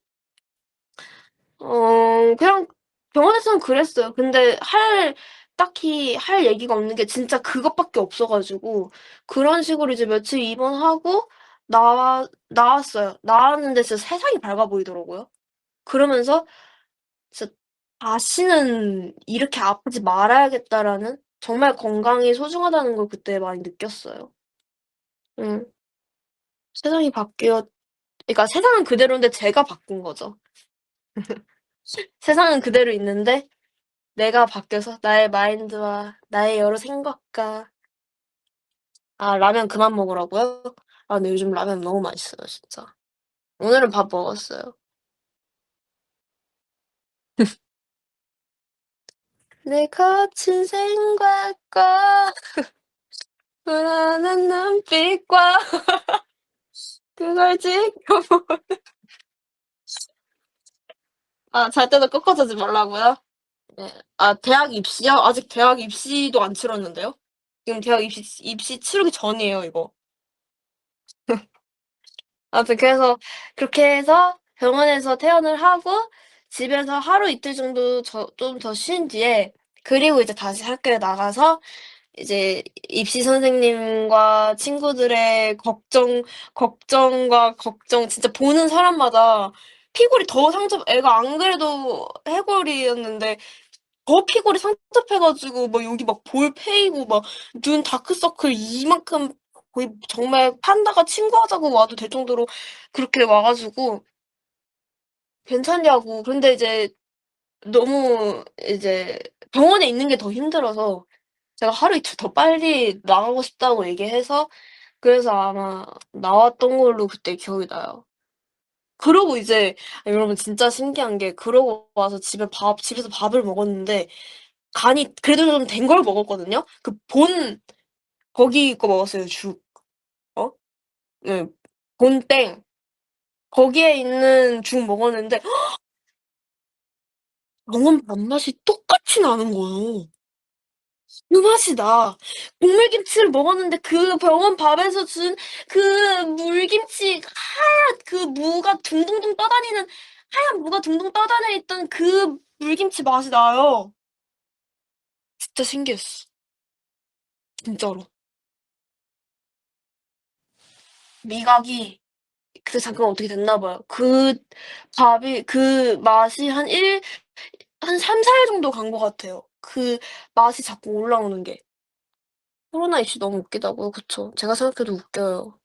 그냥 병원에서는 그랬어요. 근데 딱히 할 얘기가 없는 게 진짜 그것밖에 없어 가지고 그런 식으로 이제 며칠 입원하고 나왔어요. 나왔는데 진짜 세상이 밝아 보이더라고요. 그러면서 진짜 '다시는 이렇게 아프지 말아야겠다.'라는 정말 건강이 소중하다는 걸 그때 많이 느꼈어요. 음. 세상이 바뀌었 그러니까 세상은 그대로인데 제가 바뀐 거죠. 세상은 그대로 있는데 내가 바뀌어서 나의 마인드와 나의 여러 생각과 라면 그만 먹으라고요? 근데 요즘 라면 너무 맛있어요 진짜. 오늘은 밥 먹었어요. 내 거친 생각과 불안한 눈빛과 그걸 지켜보 잘 때도 꺾어 자지 말라고요? 네. 대학 입시요? 아직 대학 입시도 안 치렀는데요. 지금 대학 입시 치르기 전이에요 이거. 아무튼 그래서 그렇게 해서 병원에서 퇴원을 하고 집에서 하루 이틀 정도 좀 더 쉰 뒤에 그리고 이제 다시 학교에 나가서 이제 입시 선생님과 친구들의 걱정과 걱정 진짜 보는 사람마다 피골이 더 상접 애가 안 그래도 해골이었는데 더 피골이 상접해 가지고 막 여기 막 볼 패이고 막 눈 다크서클 이만큼 거의 정말 판다가 친구하자고 와도 될 정도로 그렇게 와 가지고 괜찮냐고. 근데 이제 너무 이제 병원에 있는 게 더 힘들어서 제가 하루 이틀 더 빨리 나가고 싶다고 얘기해서 그래서 아마 나왔던 걸로 그때 기억이 나요. 그러고 이제 여러분 진짜 신기한 게 그러고 와서 집에서 밥을 먹었는데 간이 그래도 좀 된 걸 먹었거든요. 거기 거 먹었어요. 죽. 어? 네. 본땡. 거기에 있는 죽 먹었는데 병원 밥맛이 똑같이 나는 거예요. 그 맛이 나. 국물김치를 먹었는데 그 병원 밥에서 준 그 물김치 무가 둥둥둥 떠다니는 하얀 무가 둥둥 떠다녀 있던 그 물김치 맛이 나요. 진짜 신기했어. 진짜로. 미각이 그때 잠깐 어떻게 됐나 봐요. 그 맛이 한 3-4일 정도 간 것 같아요. 그 맛이 자꾸 올라오는 게. 코로나 이슈 너무 웃기다고요. 그쵸. 제가 생각해도 웃겨요.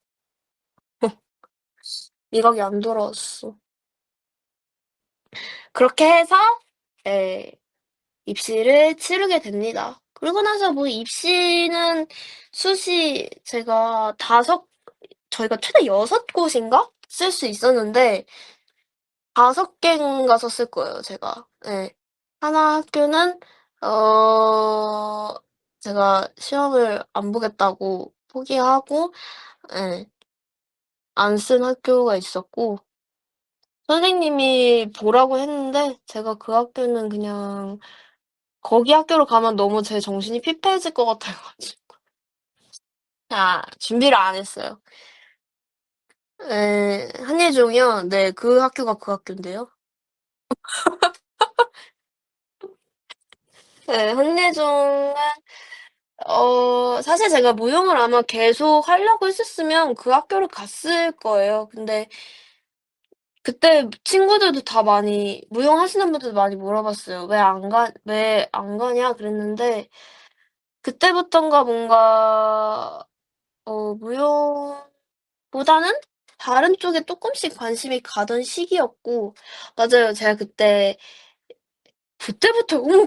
미각이 안 돌아왔어. 그렇게 해서 예 입시를 치르게 됩니다. 그러고 나서 뭐 입시는 수시 제가 다섯 저희가 최대 6곳인가 쓸 수 있었는데 5개인가 썼을 거예요 제가. 예. 하나 학교는 어 제가 시험을 안 보겠다고 포기하고 예 안 쓴 학교가 있었고 선생님이 보라고 했는데 제가 그 학교는 그냥 거기 학교로 가면 너무 제 정신이 피폐해질 것 같아 가지고 준비를 안 했어요. 예. 한예종이요? 네. 그 학교가 그 학교인데요. 네. 한예종은 사실 제가 무용을 아마 계속 하려고 했었으면 그 학교를 갔을 거예요. 근데 그때 친구들도 다 많이 무용하시는 분들도 많이 물어봤어요. "왜 안 가냐?" 그랬는데 그때부턴가 뭔가 무용보다는 다른 쪽에 쪼끔씩 관심이 가던 시기였고 맞아요. 제가 그때부터인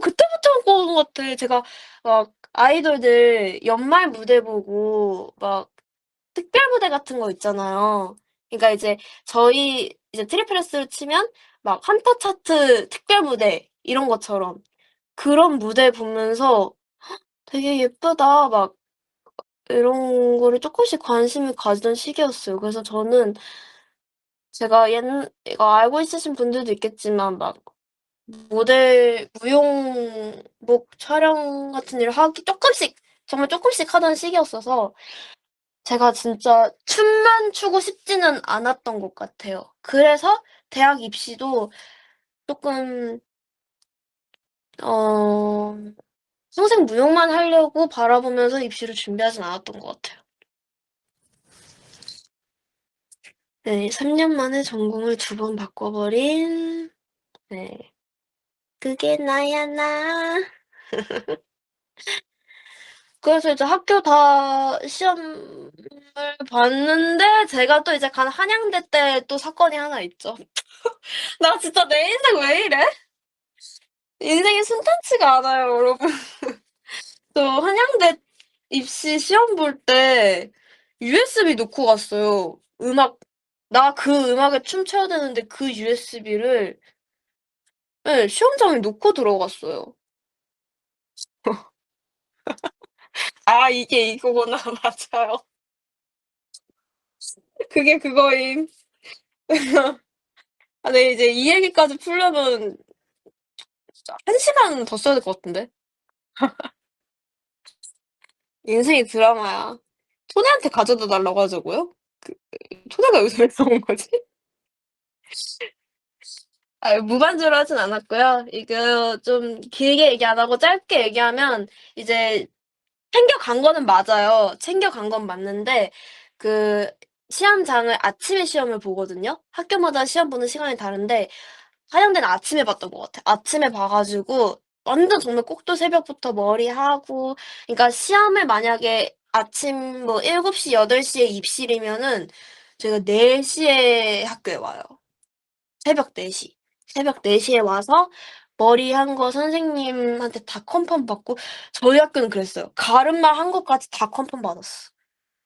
것 같아. 제가 막 아이돌들 연말 무대 보고 막 특별 무대 같은 거 있잖아요. 그러니까 이제 저희 이제 트리플스를 치면 막 환타 차트 특별 무대 이런 것처럼 그런 무대 보면서 '되게 예쁘다.' 막 이런 거를 쪼끔씩 관심을 가지던 시기였어요. 그래서 저는 제가 이거 알고 있으신 분들도 있겠지만 막 무용복 촬영 같은 일을 하기 쪼끔씩 정말 쪼끔씩 하던 시기였어서 제가 진짜 춤만 추고 싶지는 않았던 것 같아요. 그래서 대학 입시도 쪼끔 어 평생 무용만 하려고 바라보면서 입시를 준비하진 않았던 것 같아요. 네. 3년 만에 전공을 2번 바꿔버린 네. 그게 나야 나. 그래서 이제 학교 다 시험을 봤는데 제가 또 이제 간 한양대 때 또 사건이 하나 있죠. 나 진짜 내 인생 왜 이래? 인생이 순탄치가 않아요 여러분. 저 한양대 입시 시험 볼 때 USB 놓고 갔어요. 나 그 음악에 춤춰야 되는데 그 USB를 예 시험장에 놓고 들어갔어요. 이게 이거구나. 맞아요. 그게 그거임. 네 이제 이 얘기까지 풀려면 진짜 1 시간 더 써야 될 것 같은데. 인생이 드라마야. 토니한테 가져다 달라고 하자고요? 그 토니가 여기서 왜 나온 거지? 무반주로 하진 않았고요. 이거 좀 길게 얘기 안 하고 짧게 얘기하면 이제 챙겨간 거는 맞아요. 챙겨간 건 맞는데 그 시험장을 아침에 시험을 보거든요. 학교마다 시험 보는 시간이 다른데 한양대는 아침에 봤던 것 같아요. 아침에 봐 가지고 완전 정말 꼭두 새벽부터 머리하고 그러니까 시험을 만약에 아침 뭐 7시 8시에 입실이면은 저희가 4시에 학교에 와요. 새벽 4 시. 새벽 4 시에 와서 머리한 거 선생님한테 다 컨펌 받고 저희 학교는 그랬어요. 가르마 한 것까지 다 컨펌 받았어.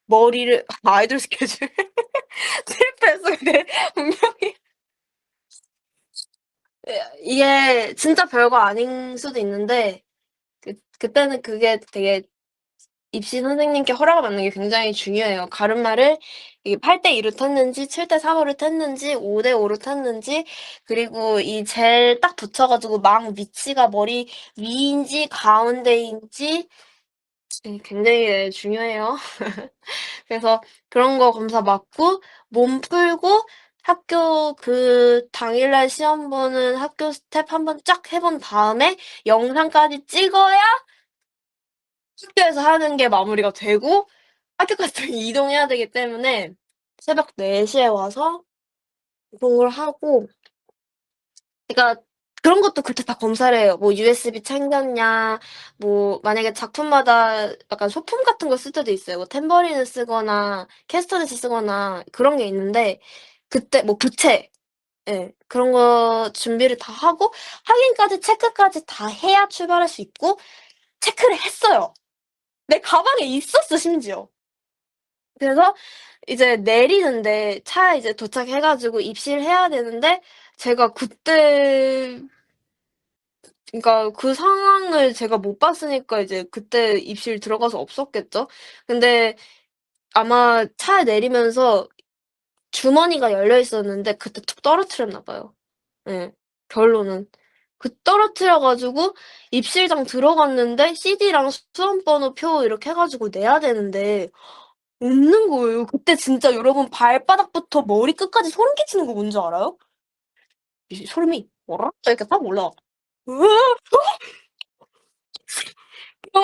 머리를 아이돌 스케줄 실패했어 근데 분명히 이게 진짜 별거 아닌 수도 있는데 그때는 그게 되게 입시 선생님께 허락을 받는 게 굉장히 중요해요. 가르마를 이게 8대 2로 탔는지 7대 3 으로 탔는지 5대 5로 탔는지 그리고 이 젤 딱 붙여 가지고 망 위치가 머리 위인지 가운데인지 굉장히 네 중요해요. 그래서 그런 거 검사 받고 몸 풀고 학교 그 당일날 시험 보는 학교 스텝 한번 쫙 해본 다음에 영상까지 찍어야 학교에서 하는 게 마무리가 되고 학교까지 또 이동해야 되기 때문에 새벽 4 시에 와서 이동을 하고 그러니까 그런 것도 그때 다 검사를 해요. 뭐 USB 챙겼냐 뭐 만약에 작품마다 약간 소품 같은 걸 쓸 때도 있어요. 뭐 탬버린을 쓰거나 캐스터넷을 쓰거나 그런 게 있는데 그때 뭐 부채 예. 그런 거 준비를 다 하고 확인까지 체크까지 다 해야 출발할 수 있고 체크를 했어요. 내 가방에 있었어 심지어. 그래서 이제 내리는데 차에 이제 도착해 가지고 입실을 해야 되는데 제가 그때 그러니까 그 상황을 제가 못 봤으니까 이제 그때 입실 들어갈 수 없었겠죠. 근데 아마 차에 내리면서 주머니가 열려 있었는데 그때 툭 떨어뜨렸나 봐요. 예. 결론은. 떨어뜨려 가지고 입실장 들어갔는데 CD랑 수험번호표 이렇게 해 가지고 내야 되는데 없는 거예요. 그때 진짜 여러분 발바닥부터 머리끝까지 소름 끼치는 거 뭔지 알아요? 이 소름이 "어라?" 이렇게 딱 올라와. 으아!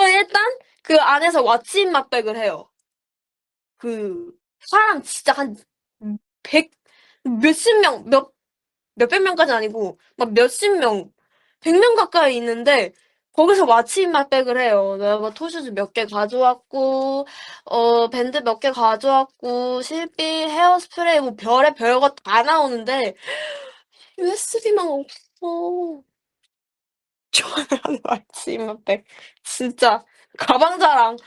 일단 그 안에서 왓츠 맛백을 해요. 그 사람 진짜 한 100 몇십 명 몇백 명까지는 아니고 막 몇십 명 100명 가까이 있는데 거기서 왓츠 맛백을 해요. 내가 뭐 토슈즈 몇 개 가져왔고 밴드 몇 개 가져왔고 실비, 헤어스프레이 뭐 별의 거 다 나오는데 USB만 없어. 좋아하는 왓츠 맛백. 진짜 가방 자랑.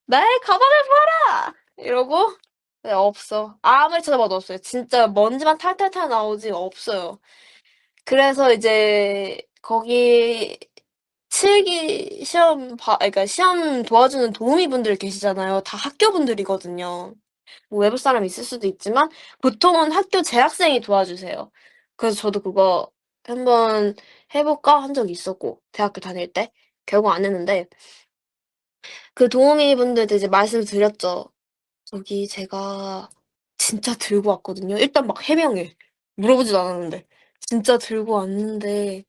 "나의 가방을 봐라!" 이러고 네 없어. 아무리 찾아봐도 없어요. 진짜 먼지만 탈탈탈 나오지 없어요. 그래서 이제 거기 실기 시험 그러니까 시험 도와주는 도우미분들 계시잖아요. 다 학교분들이거든요. 뭐 외부 사람 있을 수도 있지만 보통은 학교 재학생이 도와주세요. 그래서 저도 그거 한번 해 볼까 한 적이 있었고 대학교 다닐 때. 결국 안 했는데 그 도우미분들한테 이제 말씀을 드렸죠. "저기 제가 진짜 들고 왔거든요." 일단 막 해명해. 물어보지도 않았는데. "진짜 들고 왔는데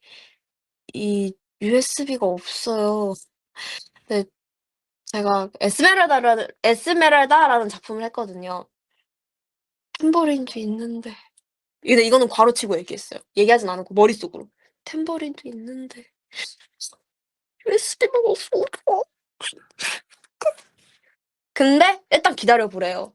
이 USB가 없어요." 네. 제가 에스메랄다라는 작품을 했거든요. 탬버린도 있는데 근데 이거는 괄호치고 얘기했어요. 얘기하진 않았고 머릿속으로. 탬버린도 있는데 USB가 없어. 근데 일단 기다려 보래요.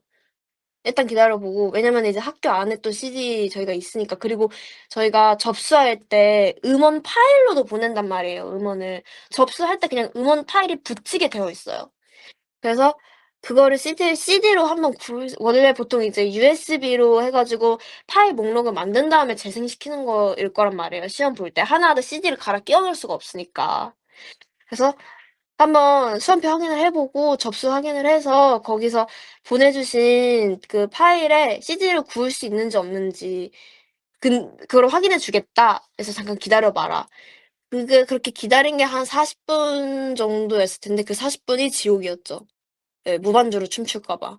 일단 기다려 보고 왜냐면 이제 학교 안에 또 CD 저희가 있으니까 그리고 저희가 접수할 때 음원 파일로도 보낸단 말이에요, 음원을. 접수할 때 그냥 음원 파일이 붙이게 되어 있어요. 그래서 그거를 CD로 한번 원래 보통 이제 USB로 해 가지고 파일 목록을 만든 다음에 재생시키는 거일 거란 말이에요, 시험 볼 때. 하나하나 CD를 갈아 끼워 넣을 수가 없으니까. 그래서 한번 수험표 확인을 해 보고 접수 확인을 해서 거기서 보내주신 그 파일에 CD를 구울 수 있는지 없는지 그걸 확인해 주겠다. 그래서 "잠깐 기다려 봐라." 그렇게 기다린 게 한 40분 정도였을 텐데 그 40 분이 지옥이었죠. 예 무반주로 춤출까 봐.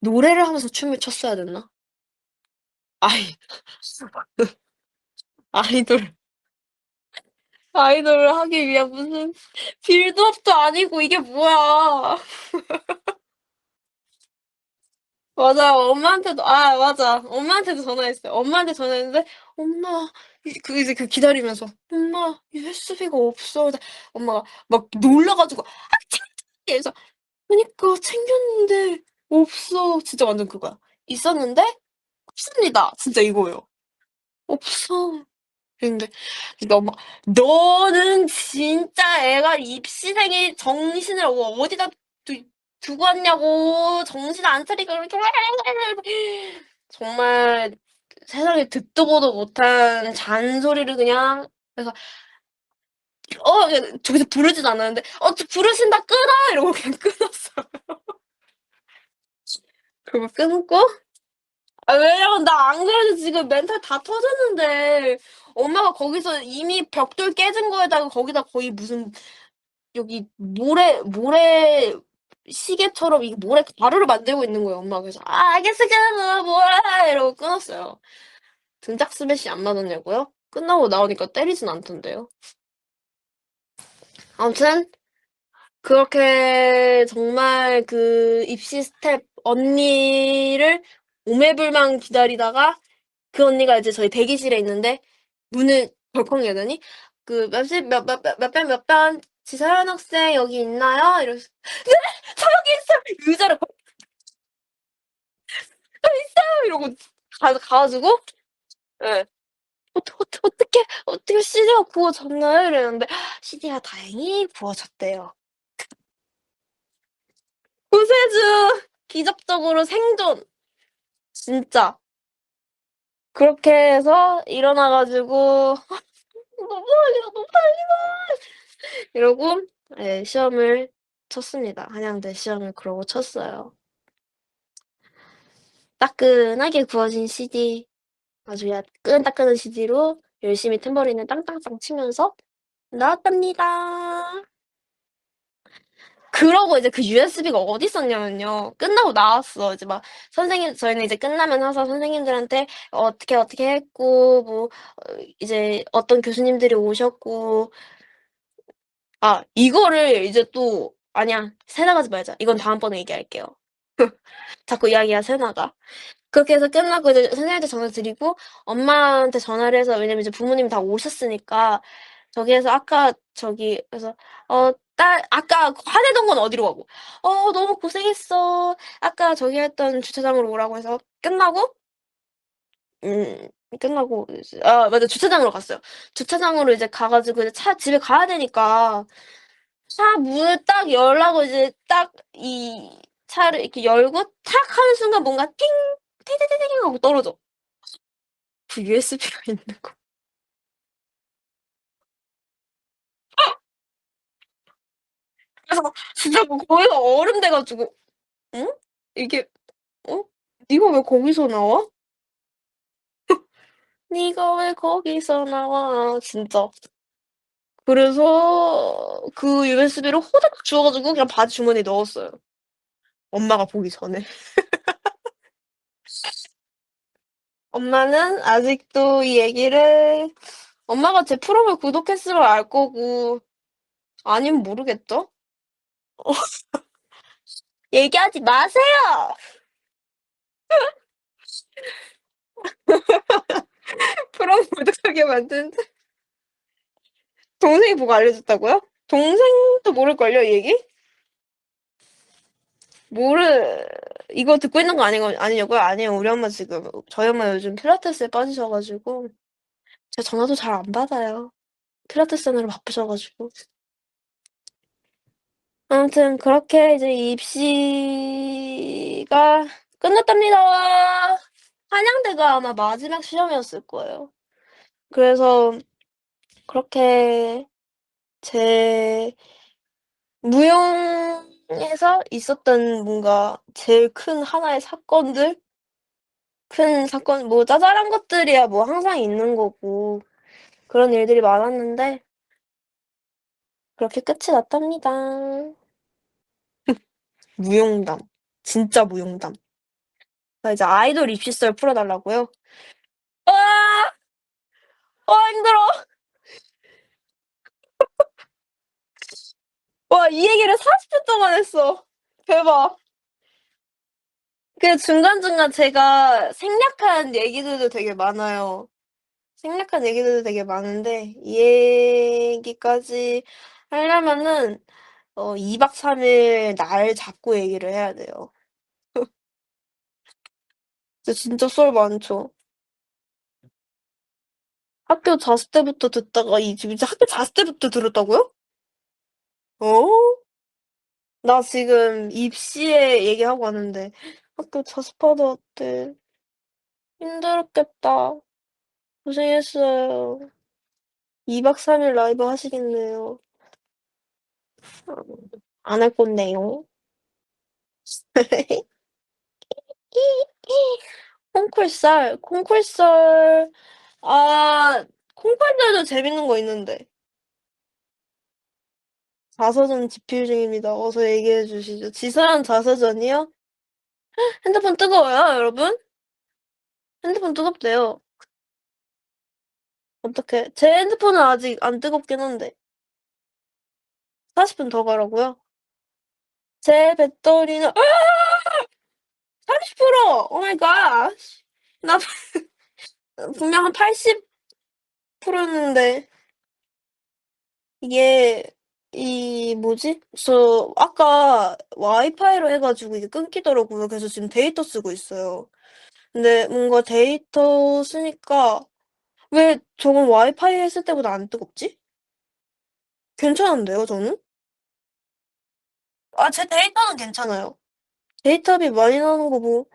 노래를 하면서 춤을 췄어야 됐나? 아이 아이돌 아이돌을 하기 위한 무슨 빌드업도 아니고 이게 뭐야. 맞아요. 엄마한테도 맞아. 엄마한테도 전화했어요. 엄마한테 전화했는데 "엄마" 이제 기다리면서 "엄마 USB가 없어." 그래서 엄마가 막 놀라 가지고 "아 챙겼지." 그래서 "그니까 챙겼는데 없어." 진짜 완전 그거야. "있었는데 없습니다." 진짜 이거예요. "없어." 그랬는데 엄마가 "너는 진짜 애가 입시생이 정신을 어디다 두 두고 왔냐고. 정신 안 차리고 이렇게" 정말 세상에 듣도 보도 못한 잔소리를 그냥 그래서 저기서 부르지도 않았는데 저 부르신다. 끊어." 이러고 그냥 끊었어요. 그거 끊고 왜냐면 나 안 그래도 지금 멘탈 다 터졌는데 엄마가 거기서 이미 벽돌 깨진 거에다가 거기다 거의 무슨 여기 모래 시계처럼 이 모래 가루를 만들고 있는 거예요 엄마가. 그래서 알겠어. 끊어. 뭐야." 이러고 끊었어요. 등짝 스매시 안 맞았냐고요? 끝나고 나오니까 때리진 않던데요. 아무튼 그렇게 정말 그 입시 스텝 언니를 오매불망 기다리다가 그 언니가 이제 저희 대기실에 있는데 문을 벌컥 열더니 그 "몇 반 지서연 학생 여기 있나요?" 이러면서 "네! 저 여기 있어요." 의자를 벌컥 "저 있어요." 이러고 가지고 예. 어떻게 CD가 구워졌나요?" 이랬는데 CD가 다행히 구워졌대요. 구세주 기적적으로 생존. 진짜. 그렇게 해서 일어나 가지고 "너무 다행이다. 너무 다행이다." 이러고 예 시험을 쳤습니다. 한양대 시험을 그러고 쳤어요. 따끈하게 구워진 CD 아주 따끈따끈한 CD로 열심히 탬버린을 땅땅땅 치면서 나왔답니다. 그러고 이제 그 USB가 어디 있었냐면요. 끝나고 나왔어. 이제 막 저희는 이제 끝나면 나서 선생님들한테 어떻게 했고 뭐 이제 어떤 교수님들이 오셨고 이거를 이제 또 아니야. 새 나가지 말자. 이건 다음번에 얘기할게요. 자꾸 이야기가 새 나가. 그렇게 해서 끝나고 이제 선생님한테 전화 드리고 엄마한테 전화를 해서 왜냐면 이제 부모님이 다 오셨으니까 저기에서 아까 저기 그래서 딸 아까 화내던 건 어디로 가고 너무 고생했어. 아까 저기 했던 주차장으로 오라고 해서 끝나고 음 끝나고 이제 맞아. 주차장으로 갔어요. 주차장으로 이제 가 가지고 이제 집에 가야 되니까 차 문을 딱 열라고 이제 딱 이 차를 이렇게 열고 탁 하는 순간 뭔가 띵 띠디디딩 하고 떨어져. 그 USB가 있는 거. 그래서 진짜 뭐 거기가 얼음 돼 가지고 '응? 이게 어? 네가 왜 거기서 나와? 네가 왜 거기서 나와?' 진짜. 그래서 그 USB를 호다닥 주워 가지고 그냥 바지 주머니에 넣었어요, 엄마가 보기 전에. 엄마는 아직도 이 얘기를 엄마가 제 프로를 구독했으면 알 거고 아니면 모르겠죠? 얘기하지 마세요. 프로 구독하게 만든 동생이 보고 알려줬다고요? 동생도 모를걸요, 이 얘기? 모르 이거 듣고 있는 거 아니냐고요? 아니에요. 우리 엄마 지금 저희 엄마 요즘 필라테스에 빠지셔 가지고 제 전화도 잘 안 받아요. 필라테스 하느라 바쁘셔 가지고. 아무튼 그렇게 이제 입시가 끝났답니다. 한양대가 아마 마지막 시험이었을 거예요. 그래서 그렇게 제 무용에서 있었던 뭔가 제일 큰 하나의 사건들? 큰 사건 뭐 자잘한 것들이야 뭐 항상 있는 거고 그런 일들이 많았는데 그렇게 끝이 났답니다. 무용담. 진짜 무용담. 나 이제 아이돌 입시썰 풀어 달라고요? 아! 힘들어. 와 이 얘기를 40분 동안 했어. 대박. 그 중간중간 제가 생략한 얘기들도 되게 많아요. 생략한 얘기들도 되게 많은데 이 얘기까지 하려면은 2박 3일 날 잡고 얘기를 해야 돼요. 근데 진짜 썰 많죠. 학교 자습 때부터 듣다가 이 지금 이제 학교 자습 때부터 들었다고요? 어? 나 지금 입시에 얘기하고 왔는데 학교 자습하다 왔대. 힘들었겠다. 고생했어요. 2박 3일 라이브 하시겠네요. 안 할 건데요. 콩쿨썰 아 콩쿨썰도 재밌는 거 있는데. 자서전 집필 중입니다. 어서 얘기해 주시죠. 지사한 자서전이요? 핸드폰 뜨거워요, 여러분? 핸드폰 뜨겁대요. 어떡해. 제 핸드폰은 아직 안 뜨겁긴 한데. 40분 더 가라고요? 제 배터리는 30%! 오 마이 갓. 나 분명 한 80%였는데. 이게 이 뭐지? 저 아까 와이파이로 해 가지고 이게 끊기더라고요. 그래서 지금 데이터 쓰고 있어요. 근데 뭔가 데이터 쓰니까 왜 저건 와이파이 했을 때보다 안 뜨겁지? 괜찮은데요, 저는? 아, 제 데이터는 괜찮아요. 데이터비 많이 나는 거 뭐,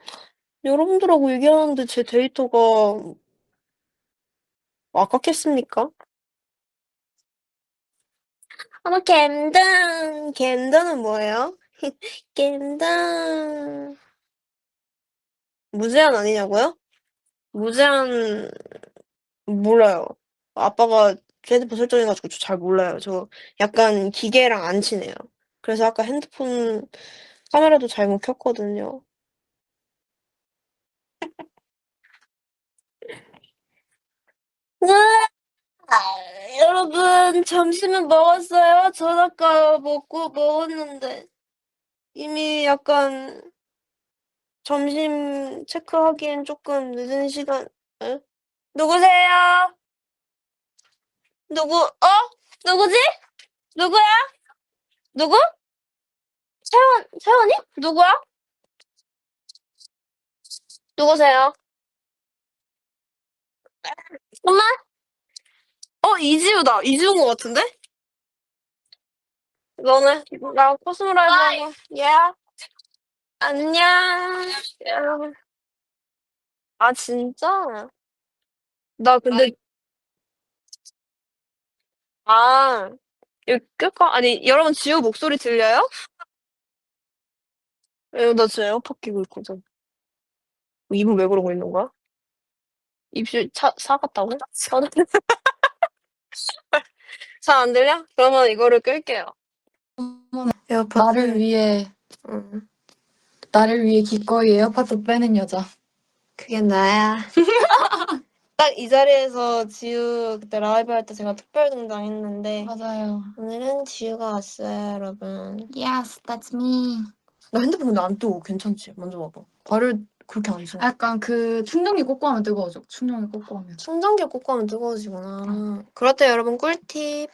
여러분들하고 얘기하는데 제 데이터가 아깝겠습니까? 어머, 갬당. 갬당은 뭐예요? 갬당. 무제한 아니냐고요? 무제한, 몰라요. 아빠가 핸드폰 설정해가지고 저 잘 몰라요. 저 약간 기계랑 안 친해요. 그래서 아까 핸드폰 카메라도 잘못 켰거든요. 와, 여러분, 점심은 먹었어요? 전 아까 먹었는데. 이미 약간 점심 체크하기엔 조금 늦은 시간. 에? 누구세요? 누구지? 누구야? 누구? 채원이? 누구야? 누구세요? 엄마? 이지우다. 이지우인 것 같은데? 너네? 나 코스모 라이브 하고. 야, 안녕. 야. 아, 진짜? 나 근데, 아, 이거 끌까? 아니, 여러분 지우 목소리 들려요? 나 지금 에어팟 끼고 있거든. 입은 왜 그러고 있는 거야? 입술 사갔다고? 잘 안 들려? 그러면 이거를 끌게요. 에어팟 나를 위해 응. 나를 위해 기꺼이 에어팟도 빼는 여자. 그게 나야. 딱 이 자리에서 지우 그때 라이브 할 때 제가 특별 등장했는데 맞아요. 오늘은 지우가 왔어요, 여러분. Yes, that's me. 나 핸드폰 근데 안 뜨고 괜찮지? 먼저 봐봐. 발을 그렇게 안 써. 약간 그 충전기 꽂고 하면 뜨거워져. 충전기 꽂고 하면. 충전기 꽂고 하면 뜨거워지구나. 그럴 때 여러분 꿀팁.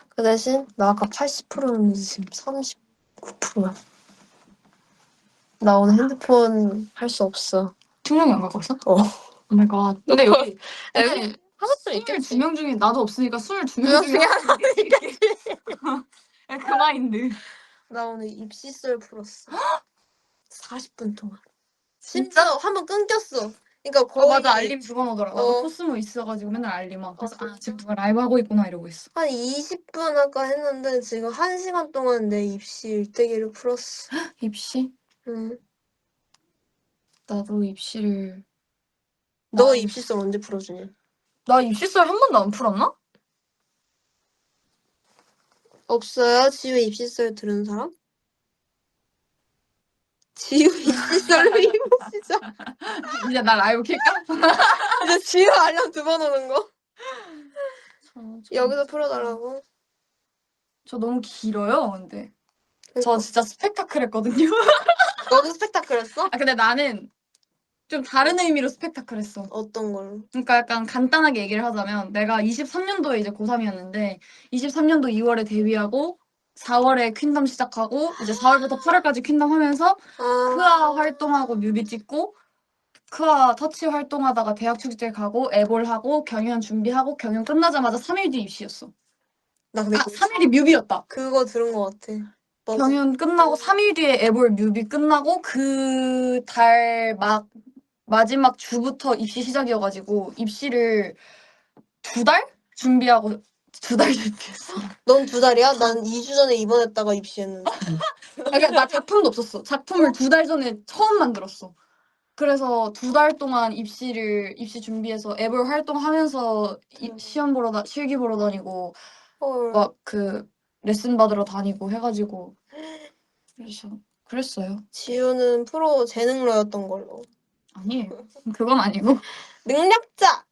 그 대신 나 아까 80%였는데 지금 39%야. 나 오늘 핸드폰 할 수 없어. 충전기 안 갖고 있어? 어. 오 마이 갓. 근데 여기 여기 하나쯤 있겠지. 22명 중에 나도 없으니까 22명 중에 하나 그 마인드. 나 오늘 입시설 풀었어. 40분 동안. 진짜? 심지어 한 번 끊겼어. 그러니까 거의 맞아, 알림 두 번 오더라. 나도 어. 코스모 있어가지고 맨날 알림 와. 그래서 진짜? 지금 누가 라이브 하고 있구나 이러고 있어. 한 20분 아까 했는데 지금 1시간 동안 내 입시 일대기를 풀었어. 입시? 응. 나도 입시를. 너 입시설 언제 풀어주니? 나 입시설 한 번도 안 풀었나? 없어요? 지우 입시설 들은 사람? 지우 입시설로 입시자. 이제 나 라이브 킬까? 이제 지우 알람 2번 오는 거? 저 여기서 풀어달라고? 저 너무 길어요, 근데. 저 그러니까. 진짜 스펙타클 했거든요. 너도 스펙타클 했어? 아, 근데 나는 좀 다른 의미로 스펙타클 했어. 어떤 걸로? 그러니까 약간 간단하게 얘기를 하자면 내가 23년도에 이제 고3이었는데 23년도 2월에 데뷔하고 4월에 퀸덤 시작하고 이제 4월부터 8월까지 퀸덤 하면서 크아 활동하고 뮤비 찍고 크아 터치 활동하다가 대학 축제 가고 애볼 하고 경연 준비하고 경연 끝나자마자 3일 뒤 입시였어. 나 근데 3일 뒤 뮤비였다. 그거 들은 것 같아. 맞아. 경연 끝나고 3일 뒤에 애볼 뮤비 끝나고 그 달 마지막 주부터 입시 시작이어가지고 입시를 2달 준비하고 2달 준비했어. 넌 2달이야? 난 2주 전에 입원했다가 입시했는데. 그러니까 나 작품도 없었어. 작품을 2달 전에 처음 만들었어. 그래서 2달 동안 입시 준비해서 애볼 활동하면서 시험 보러 실기 보러 다니고 헐. 막 그 레슨 받으러 다니고 해가지고 그랬어요. 지우는 프로 재능러였던 걸로. 아니에요. 그건 아니고. 능력자!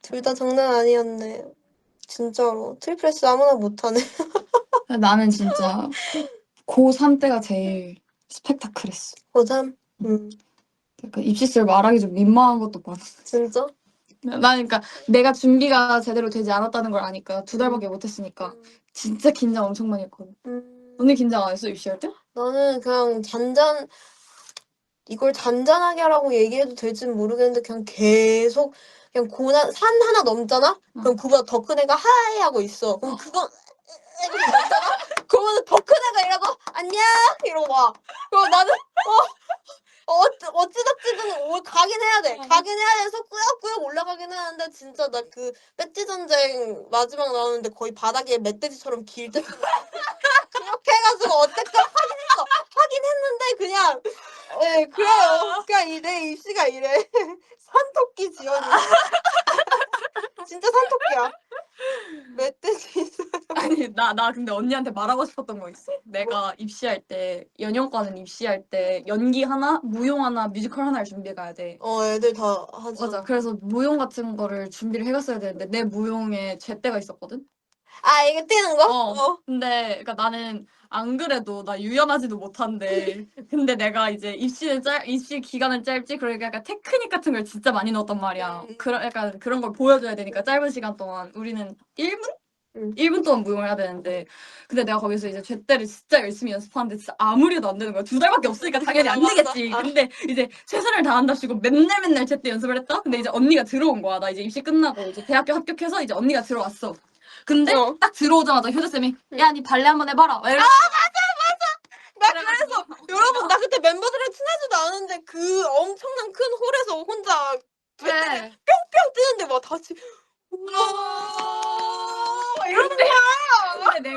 둘 다 장난 아니었네. 진짜로. 트리플 S 아무나 못하네. 나는 진짜 고3 때가 제일 스펙타클했어. 고3? 그러니까 입시를 말하기 좀 민망한 것도 많았어. 진짜? 나 그러니까 내가 준비가 제대로 되지 않았다는 걸 아니까 2달밖에 못했으니까 진짜 긴장 엄청 많이 했거든. 언니 긴장 안 했어 입시할 때? 나는 그냥 이걸 잔잔하게 하라고 얘기해도 될지는 모르겠는데 그냥 계속 그냥 고난 산 하나 넘잖아? 그럼 그보다 더 큰 애가 하이 하고 있어. 그럼 그거 이렇게 넘잖아? 그러면 더 큰 애가 이러고 안녕 이러고 와. 그럼 나는 어찌저찌든 가긴 해야 돼. 가긴 해야 돼서 꾸역꾸역 올라가긴 하는데 진짜 나 그 배지 전쟁 마지막 나오는데 거의 바닥에 멧돼지처럼 길 때 그렇게 해가지고 어쨌든 하긴 했어. 하긴 했는데 그냥 그래요. 그냥 내 입시가 이래. 산토끼 지연이. 진짜 산토끼야. 멧돼지 있어. 아니 나 근데 언니한테 말하고 싶었던 거 있어. 내가 입시할 때 연영과는 입시할 때 연기 하나, 무용 하나, 뮤지컬 하나를 준비해 가야 돼. 애들 다 하지. 맞아. 그래서 무용 같은 거를 준비를 해갔어야 되는데 내 무용에 제때가 있었거든. 이거 뛰는 거? 근데 그러니까 나는 안 그래도 나 유연하지도 못한데 근데 내가 이제 입시 기간은 짧지 그러니까 약간 테크닉 같은 걸 진짜 많이 넣었단 말이야. 그런 약간 그런 걸 보여줘야 되니까 짧은 시간 동안 우리는 1분? 1분 동안 무용을 해야 되는데 근데 내가 거기서 이제 제때를 진짜 열심히 연습하는데 진짜 아무리 해도 안 되는 거야. 2달밖에 없으니까 당연히 안 되겠지. 근데 이제 최선을 다한답시고 맨날 제때 연습을 했다? 근데 이제 언니가 들어온 거야. 나 이제 입시 끝나고 이제 대학교 합격해서 이제 언니가 들어왔어. 근데 딱 들어오자마자 효자쌤이 야 니 발레 한번 해봐라. 막 이러고 나 그래서 여러분 나 그때 멤버들이랑 친하지도 않은데 그 엄청난 큰 홀에서 혼자 그래. 뿅뿅 뜨는데 막 다시 우와 이러는 근데, 거야. 근데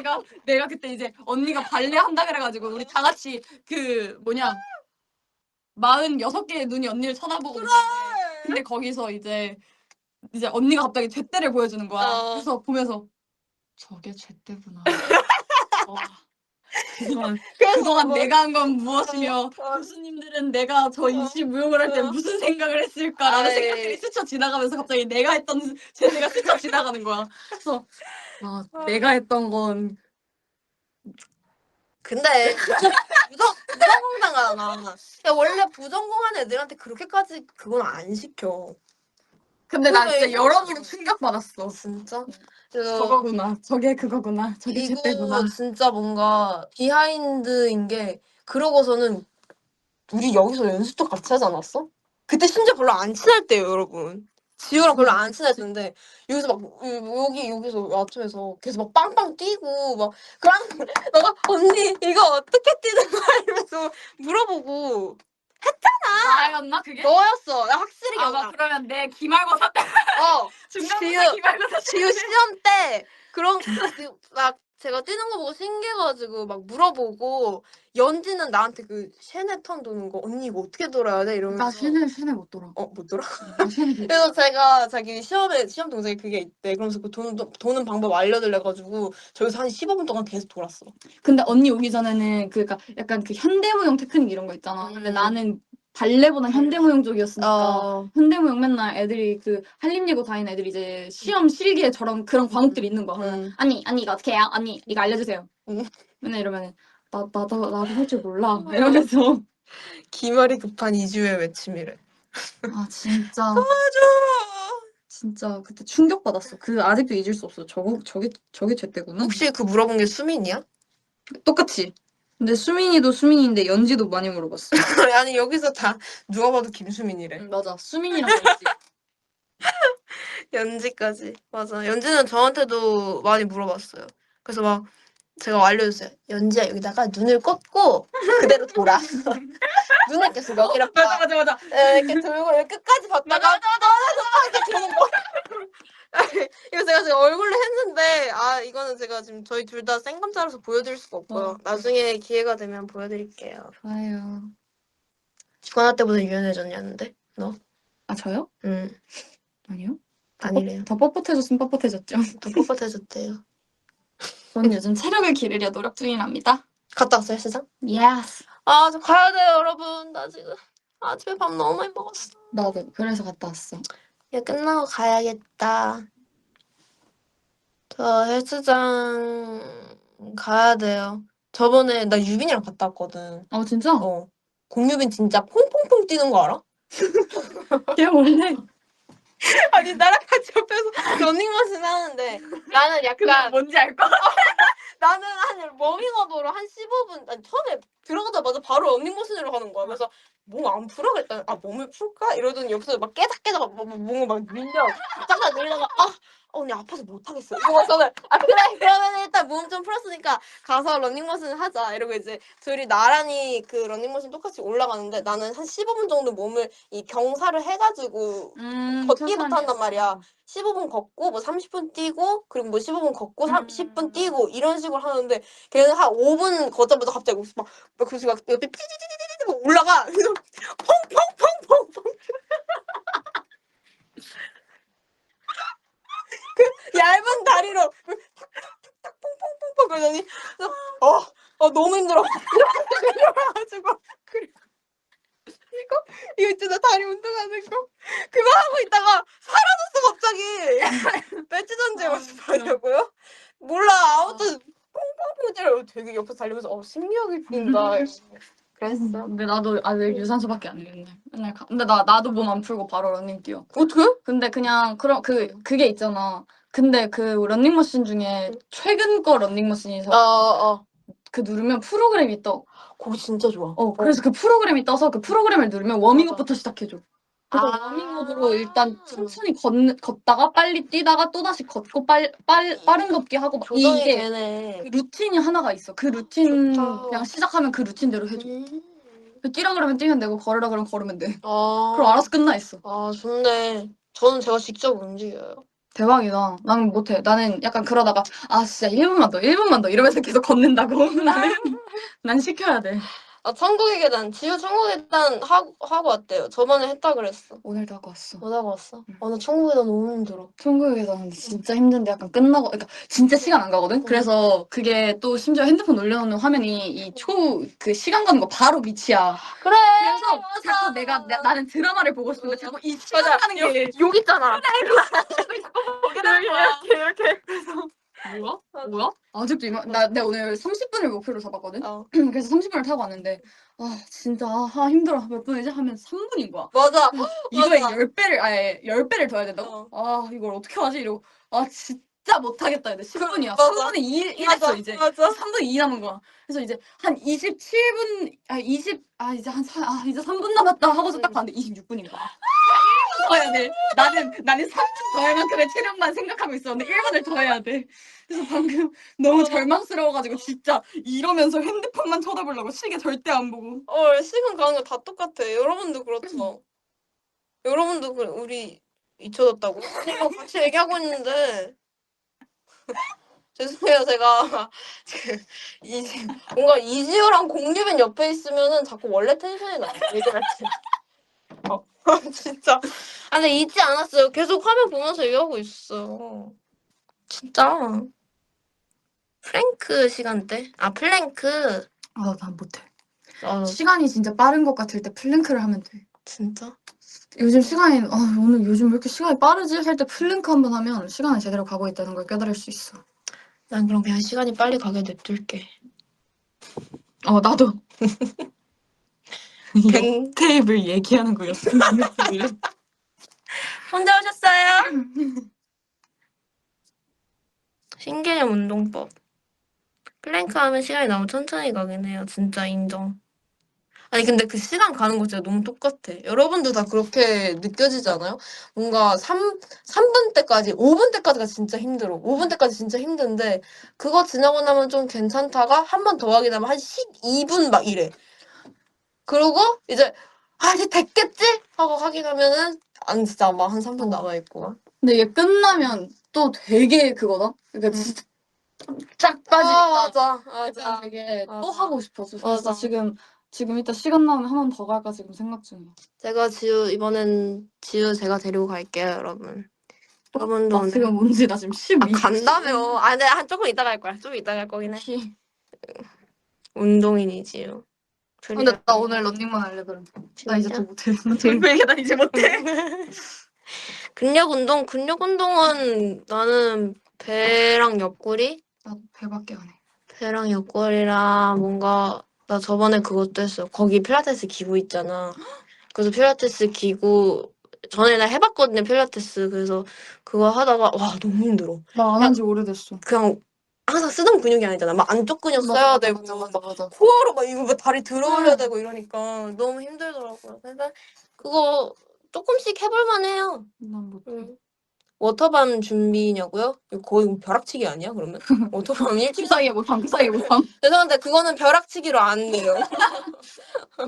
내가 그때 이제 언니가 발레 한다 그래가지고 우리 다 같이 그 뭐냐 46개의 눈이 언니를 쳐다보고 있는데 근데 거기서 이제 언니가 갑자기 제때를 보여주는 거야. 그래서 보면서 저게 제때구나. 와. 그동안 내가 한 건 무엇이며 교수님들은 내가 저 입시 무용을 할 때 무슨 생각을 했을까라는 생각들이 스쳐 지나가면서 갑자기 내가 했던 제대가 스쳐 지나가는 거야. 그래서 내가 했던 건 근데 부전공당하나. 야 원래 부전공하는 애들한테 그렇게까지 그건 안 시켜. 근데 나 진짜 여러모로 충격받았어. 진짜? 저거구나. 저게 그거구나. 저게 이거 제때구나. 진짜 뭔가 비하인드인 게 그러고서는 우리 여기서 연습도 같이 하지 않았어? 그때 심지어 별로 안 친할 때요, 여러분. 지우랑 별로 안 친했는데 여기서 막 여기서 아침에서 계속 막 빵빵 뛰고 막 그랑 너가 언니 이거 어떻게 뛰는 거야 이러면서 물어보고 나였나 그게? 너였어. 나 확실히 나 기억나. 그러면 내 기말고사 때 중간고사 지우 기말고사 지우 시험 때 그런 막 제가 뛰는 거 보고 신기해가지고 막 물어보고 연지는 나한테 그 쉐네 턴 도는 거 언니 이거 어떻게 돌아야 돼 이러면서 나 쉐네 못 돌아. 못 돌아? 나 쉐네 못 그래서 제가 자기 시험 동생이 그게 있대. 그러면서 그 도는 방법 알려달래가지고 저기서 한 15분 동안 계속 돌았어. 근데 언니 오기 전에는 그니까 약간 그 현대무용 테크닉 이런 거 있잖아. 근데 나는 발레보다 현대무용 쪽이었으니까 현대무용 맨날 애들이 그 한림예고 다니는 애들이 이제 시험 실기에 저런 그런 과목들이 있는 거야. 그러면 언니 이거 어떻게 해요? 언니 이거 알려주세요. 맨날 이러면은 나도 할 줄 몰라 이러면서 기말이 급한 이주의 외침이래. 진짜 맞아. 진짜 그때 충격받았어. 그 아직도 잊을 수 없어. 저게 제때구나. 혹시 그 물어본 게 수민이야? 똑같이. 근데 수민이도 수민인데 연지도 많이 물어봤어. 아니 여기서 다 누가 봐도 김수민이래. 맞아. 수민이랑 연지. 연지까지. 맞아. 연지는 저한테도 많이 물어봤어요. 그래서 막 제가 알려줬어요. 연지야 여기다가 눈을 꽂고 그대로 돌아. 눈을 계속 여기를 봐. 맞아. 이렇게 들고 이렇게 끝까지 봤다가 이렇게 도는 거. 이거 제가 지금 얼굴로 했는데 이거는 제가 지금 저희 둘 다 생감자라서 보여드릴 수가 없고요. 나중에 기회가 되면 보여드릴게요. 좋아요. 주관아 때보다 유연해졌냐는데 너? 저요? 응. 아니요. 아니래요. 더 뻣뻣해졌으면 뻣뻣해졌죠. 더 뻣뻣해졌대요. 전 요즘 체력을 기르려 노력 중이랍니다. 갔다 왔어요 헬스장? 예스. 저 가야 돼요 여러분. 나 지금 아침에 밥 너무 많이 먹었어. 나도 그래서 갔다 왔어. 야 끝나고 가야겠다. 저 헬스장 가야 돼요. 저번에 나 유빈이랑 갔다 왔거든. 진짜? 공유빈 진짜 퐁퐁퐁 뛰는 거 알아? 걔 원래 아니 나랑 같이 옆에서 러닝머신 하는데 나는 그게 뭔지 알 것 같아. 나는 한 워밍업으로 한 15분 처음에 들어가자마자 바로 런닝머신으로 가는 거야. 그래서 몸 안 풀어? 그랬더니 몸을 풀까? 이러더니 옆에서 막 깨작깨작 뭔가 막 밀려. 잠깐 밀다가 언니 아파서 못하겠어. 이러고서는 그래 그러면 일단 몸 좀 풀었으니까 가서 런닝머신 하자. 이러고 이제 둘이 나란히 그 런닝머신 똑같이 올라가는데 나는 한 15분 정도 몸을 이 경사를 해가지고 걷기부터 한단 말이야. 15분 걷고 뭐 30분 뛰고 그리고 뭐 15분 걷고 30분 뛰고 이런 식으로 하는데 걔는 한 5분 걷자마자 갑자기 막 그래서 막 옆에 삐지지지지지 올라가. 그래서 펑펑펑펑펑 그 얇은 다리로 탁탁탁탁 퐁퐁퐁퐁 그러더니 너무 힘들어. 이래가지고 그리고 이거 있잖아 다리 운동하는 거 그거 하고 있다가 사라졌어 갑자기. 배지 던지 연습하려고요? 몰라 아무튼 퐁퐁퐁 때려. 되게 옆에서 달리면서 신기하게 뛴다. 그랬어. 근데 나도 아직 유산소밖에 안 해. 맨날 근데 나도 몸 안 풀고 바로 러닝 뛰어. 어떻게? 근데 그냥 그게 있잖아. 근데 그 러닝머신 중에 최근 거 러닝머신에서 그 누르면 프로그램이 떠. 그거 진짜 좋아. 그래서 그 프로그램이 떠서 그 프로그램을 누르면 워밍업부터 시작해줘. 그래서 워밍업으로 일단 천천히 걷다가 빨리 뛰다가 또다시 걷고 빠른 걷기 하고 막 조정이 이게 되네. 그 루틴이 하나가 있어. 그 루틴 좋다. 그냥 시작하면 그 루틴대로 해줘. 뛰라 그러면 뛰면 되고 걸으라 그러면 걸으면 돼. 아, 그럼 알아서 끝나 있어. 좋네. 저는 제가 직접 움직여요. 대박이다. 나는 못해. 나는 약간 그러다가 진짜 1분만 더 이러면서 계속 걷는다고. 난 시켜야 돼. 천국의 계단. 지우 천국의 계단 하고 왔대요. 저번에 했다 그랬어. 오늘도 하고 왔어. 못 하고 왔어? 나 천국의 계단 너무 힘들어. 천국의 계단 진짜 힘든데 약간 끝나고 그러니까 진짜 시간 안 가거든. 그래서 그게 또 심지어 핸드폰 올려놓는 화면이 이 그 시간 가는 거 바로 밑이야. 그래. 그래서 자꾸 나는 드라마를 보고 싶은데 자꾸 이 시간 가는 게 욕 있잖아. 보게 되는 거야. 이렇게. 그래서 뭐야? 아직도 내가 오늘 30분을 목표로 잡았거든. 그래서 30분을 타고 왔는데 진짜 힘들어. 몇 분이지? 하면 3분인 거야. 맞아. 이거에 맞아. 10배를 더 해야 된다고? 이걸 어떻게 하지? 이러고 진짜 못하겠다. 근데 10분이야. 맞아. 3분의 2 맞아, 했어 이제. 맞아. 3분의 2 남은 거야. 그래서 이제 한 27분 이제 3분 남았다 하고서 딱 봤는데 26분인 거야. 1분 더 해야 돼. 나는 3분 더 할 만큼의 체력만 생각하고 있었는데 1분을 더 해야 돼. 그래서 방금 너무 절망스러워가지고 진짜 이러면서 핸드폰만 쳐다보려고 시계 절대 안 보고. 시간 가는 거 다 똑같아. 여러분도 그렇죠. 여러분도 우리 잊혀졌다고? 이거 같이 얘기하고 있는데 죄송해요. 제가 뭔가 이지우랑 공유빈 옆에 있으면은 자꾸 원래 텐션이 나요. 얘기할 때. 진짜. 근데 잊지 않았어요. 계속 화면 보면서 얘기하고 있어. 진짜. 플랭크 시간대? 플랭크. 난 못해. 시간이 진짜 빠른 것 같을 때 플랭크를 하면 돼. 진짜? 요즘 시간이 오늘 요즘 왜 이렇게 시간이 빠르지? 할 때 플랭크 한번 하면 시간이 제대로 가고 있다는 걸 깨달을 수 있어. 난 그럼 그냥 시간이 빨리 가게 냅둘게. 나도. 옆 테이블 얘기하는 거였어. 혼자 오셨어요? 신개념 운동법. 플랭크 하면 시간이 너무 천천히 가긴 해요. 진짜 인정. 아니 근데 그 시간 가는 거 진짜 너무 똑같아. 여러분도 다 그렇게 느껴지지 않아요? 뭔가 3분 때까지, 5분 때까지가 진짜 힘들어. 5분 때까지 진짜 힘든데 그거 지나고 나면 좀 괜찮다가 한 번 더 하게 되면 한 12분 막 이래. 그러고 이제 이제 됐겠지? 하고 확인하면은 진짜 막 한 3분 남아있고. 근데 이게 끝나면 또 되게 그거다? 그러니까 진짜 쫙 빠지니까. 맞아. 되게 또 맞아. 하고 싶어서. 맞아. 그래서 지금 이따 시간 나면 한 번 더 갈까 지금 생각 중이야. 이번엔 지우 제가 데리고 갈게요, 여러분. 여러분도 오늘. 지금 뭔지 나 지금 12. 간다며. 근데 조금 이따 갈 거야. 좀 이따 갈 거긴 해. 운동인이지요. 근데 나 오늘 런닝만 할래 그럼. 나 이제 더 못해. 나 이제 못해. 근력 운동은 나는 배랑 옆구리? 나도 배밖에 안 해. 배랑 옆구리랑 뭔가 나 저번에 그것도 했어. 거기 필라테스 기구 있잖아. 그래서 필라테스 기구 전에 나 해봤거든요. 필라테스. 그래서 그거 하다가 와 너무 힘들어. 나 안 한 지 오래됐어. 그냥 항상 쓰던 근육이 아니잖아. 막 안쪽 근육 써야 되고 맞아. 코어로 막 이거 막 다리 들어 올려야 되고 이러니까 너무 힘들더라고요. 그래서 그거 조금씩 해볼만 해요. 난 못해. 워터밤 준비냐고요? 이거 거의 벼락치기 아니야 그러면? 워터밤 일주일 그 사이에 못함, 그 사이에 못함. 죄송한데 그거는 벼락치기로 안 돼요.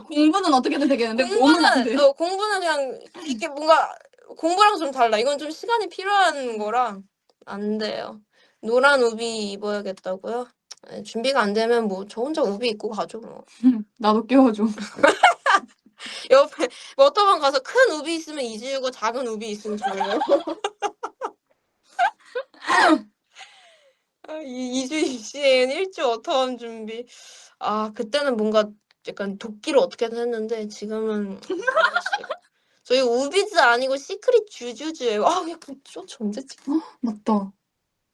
공부는 어떻게든 되겠는데 몸은 안 돼. 공부는 그냥 이게 뭔가 공부랑 좀 달라. 이건 좀 시간이 필요한 거라 안 돼요. 노란 우비 입어야겠다고요? 준비가 안 되면 뭐 저 혼자 우비 입고 가죠 뭐. 나도 끼워줘. 옆에 워터밤 가서 큰 우비 있으면 이지우고 작은 우비 있으면 저예요. 이주 입시엔 일주 워터밤 준비. 아 그때는 뭔가 약간 도끼를 어떻게든 했는데 지금은 모르겠어요. 저희 우비즈 아니고 시크릿 주주주예요. 아 그냥 쇼츠 언제 찍? 맞다.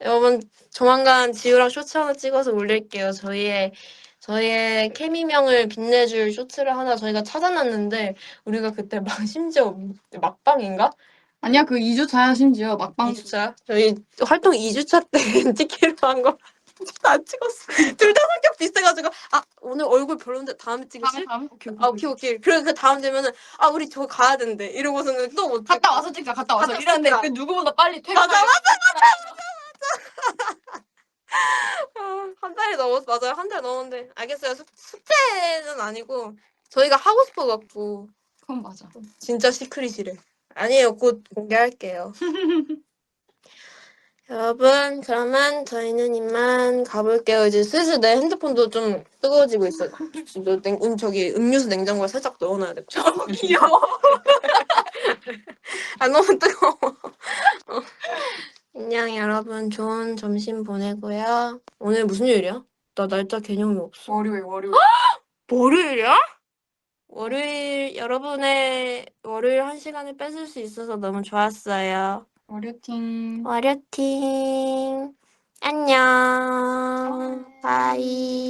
여러분 조만간 지우랑 쇼츠 하나 찍어서 올릴게요. 저희의 케미명을 빛내줄 쇼츠를 하나 저희가 찾아놨는데 우리가 그때 막 심지어 막방인가? 아니야, 그 2주차야, 심지어. 막방. 2주차? 저희 활동 2주차 때 찍기로 한 거 안 찍었어. 둘 다 성격 비슷해가지고 아 오늘 얼굴 별론데 다음에 찍으실? 다음에? 오케이, 아 오케이. 그리고 그 다음 되면은 아 우리 저거 가야 된대. 이러고서는 또 못 갔다 와서 찍자, 갔다 와서. 갔다 이랬는데 찍자. 그 누구보다 빨리 맞아 퇴근하려. 한 달이 넘었어. 맞아요. 한 달 넘었는데. 알겠어요. 숙제는 아니고 저희가 하고 싶어갖고 그건 맞아. 진짜 시크릿이래. 아니에요. 곧 공개할게요. 여러분 그러면 저희는 이만 가볼게요. 이제 슬슬 내 핸드폰도 좀 뜨거워지고 있어요. 저기 음료수 냉장고에 살짝 넣어놔야 돼. 귀여워. 아 너무 뜨거워. 안녕 여러분. 좋은 점심 보내고요. 오늘 무슨 요일이야? 나 날짜 개념이 없어. 월요일. 월요일이야? 월요일 여러분의 월요일 한 시간을 뺏을 수 있어서 너무 좋았어요. 월요팀. 월요팀 안녕. 바이.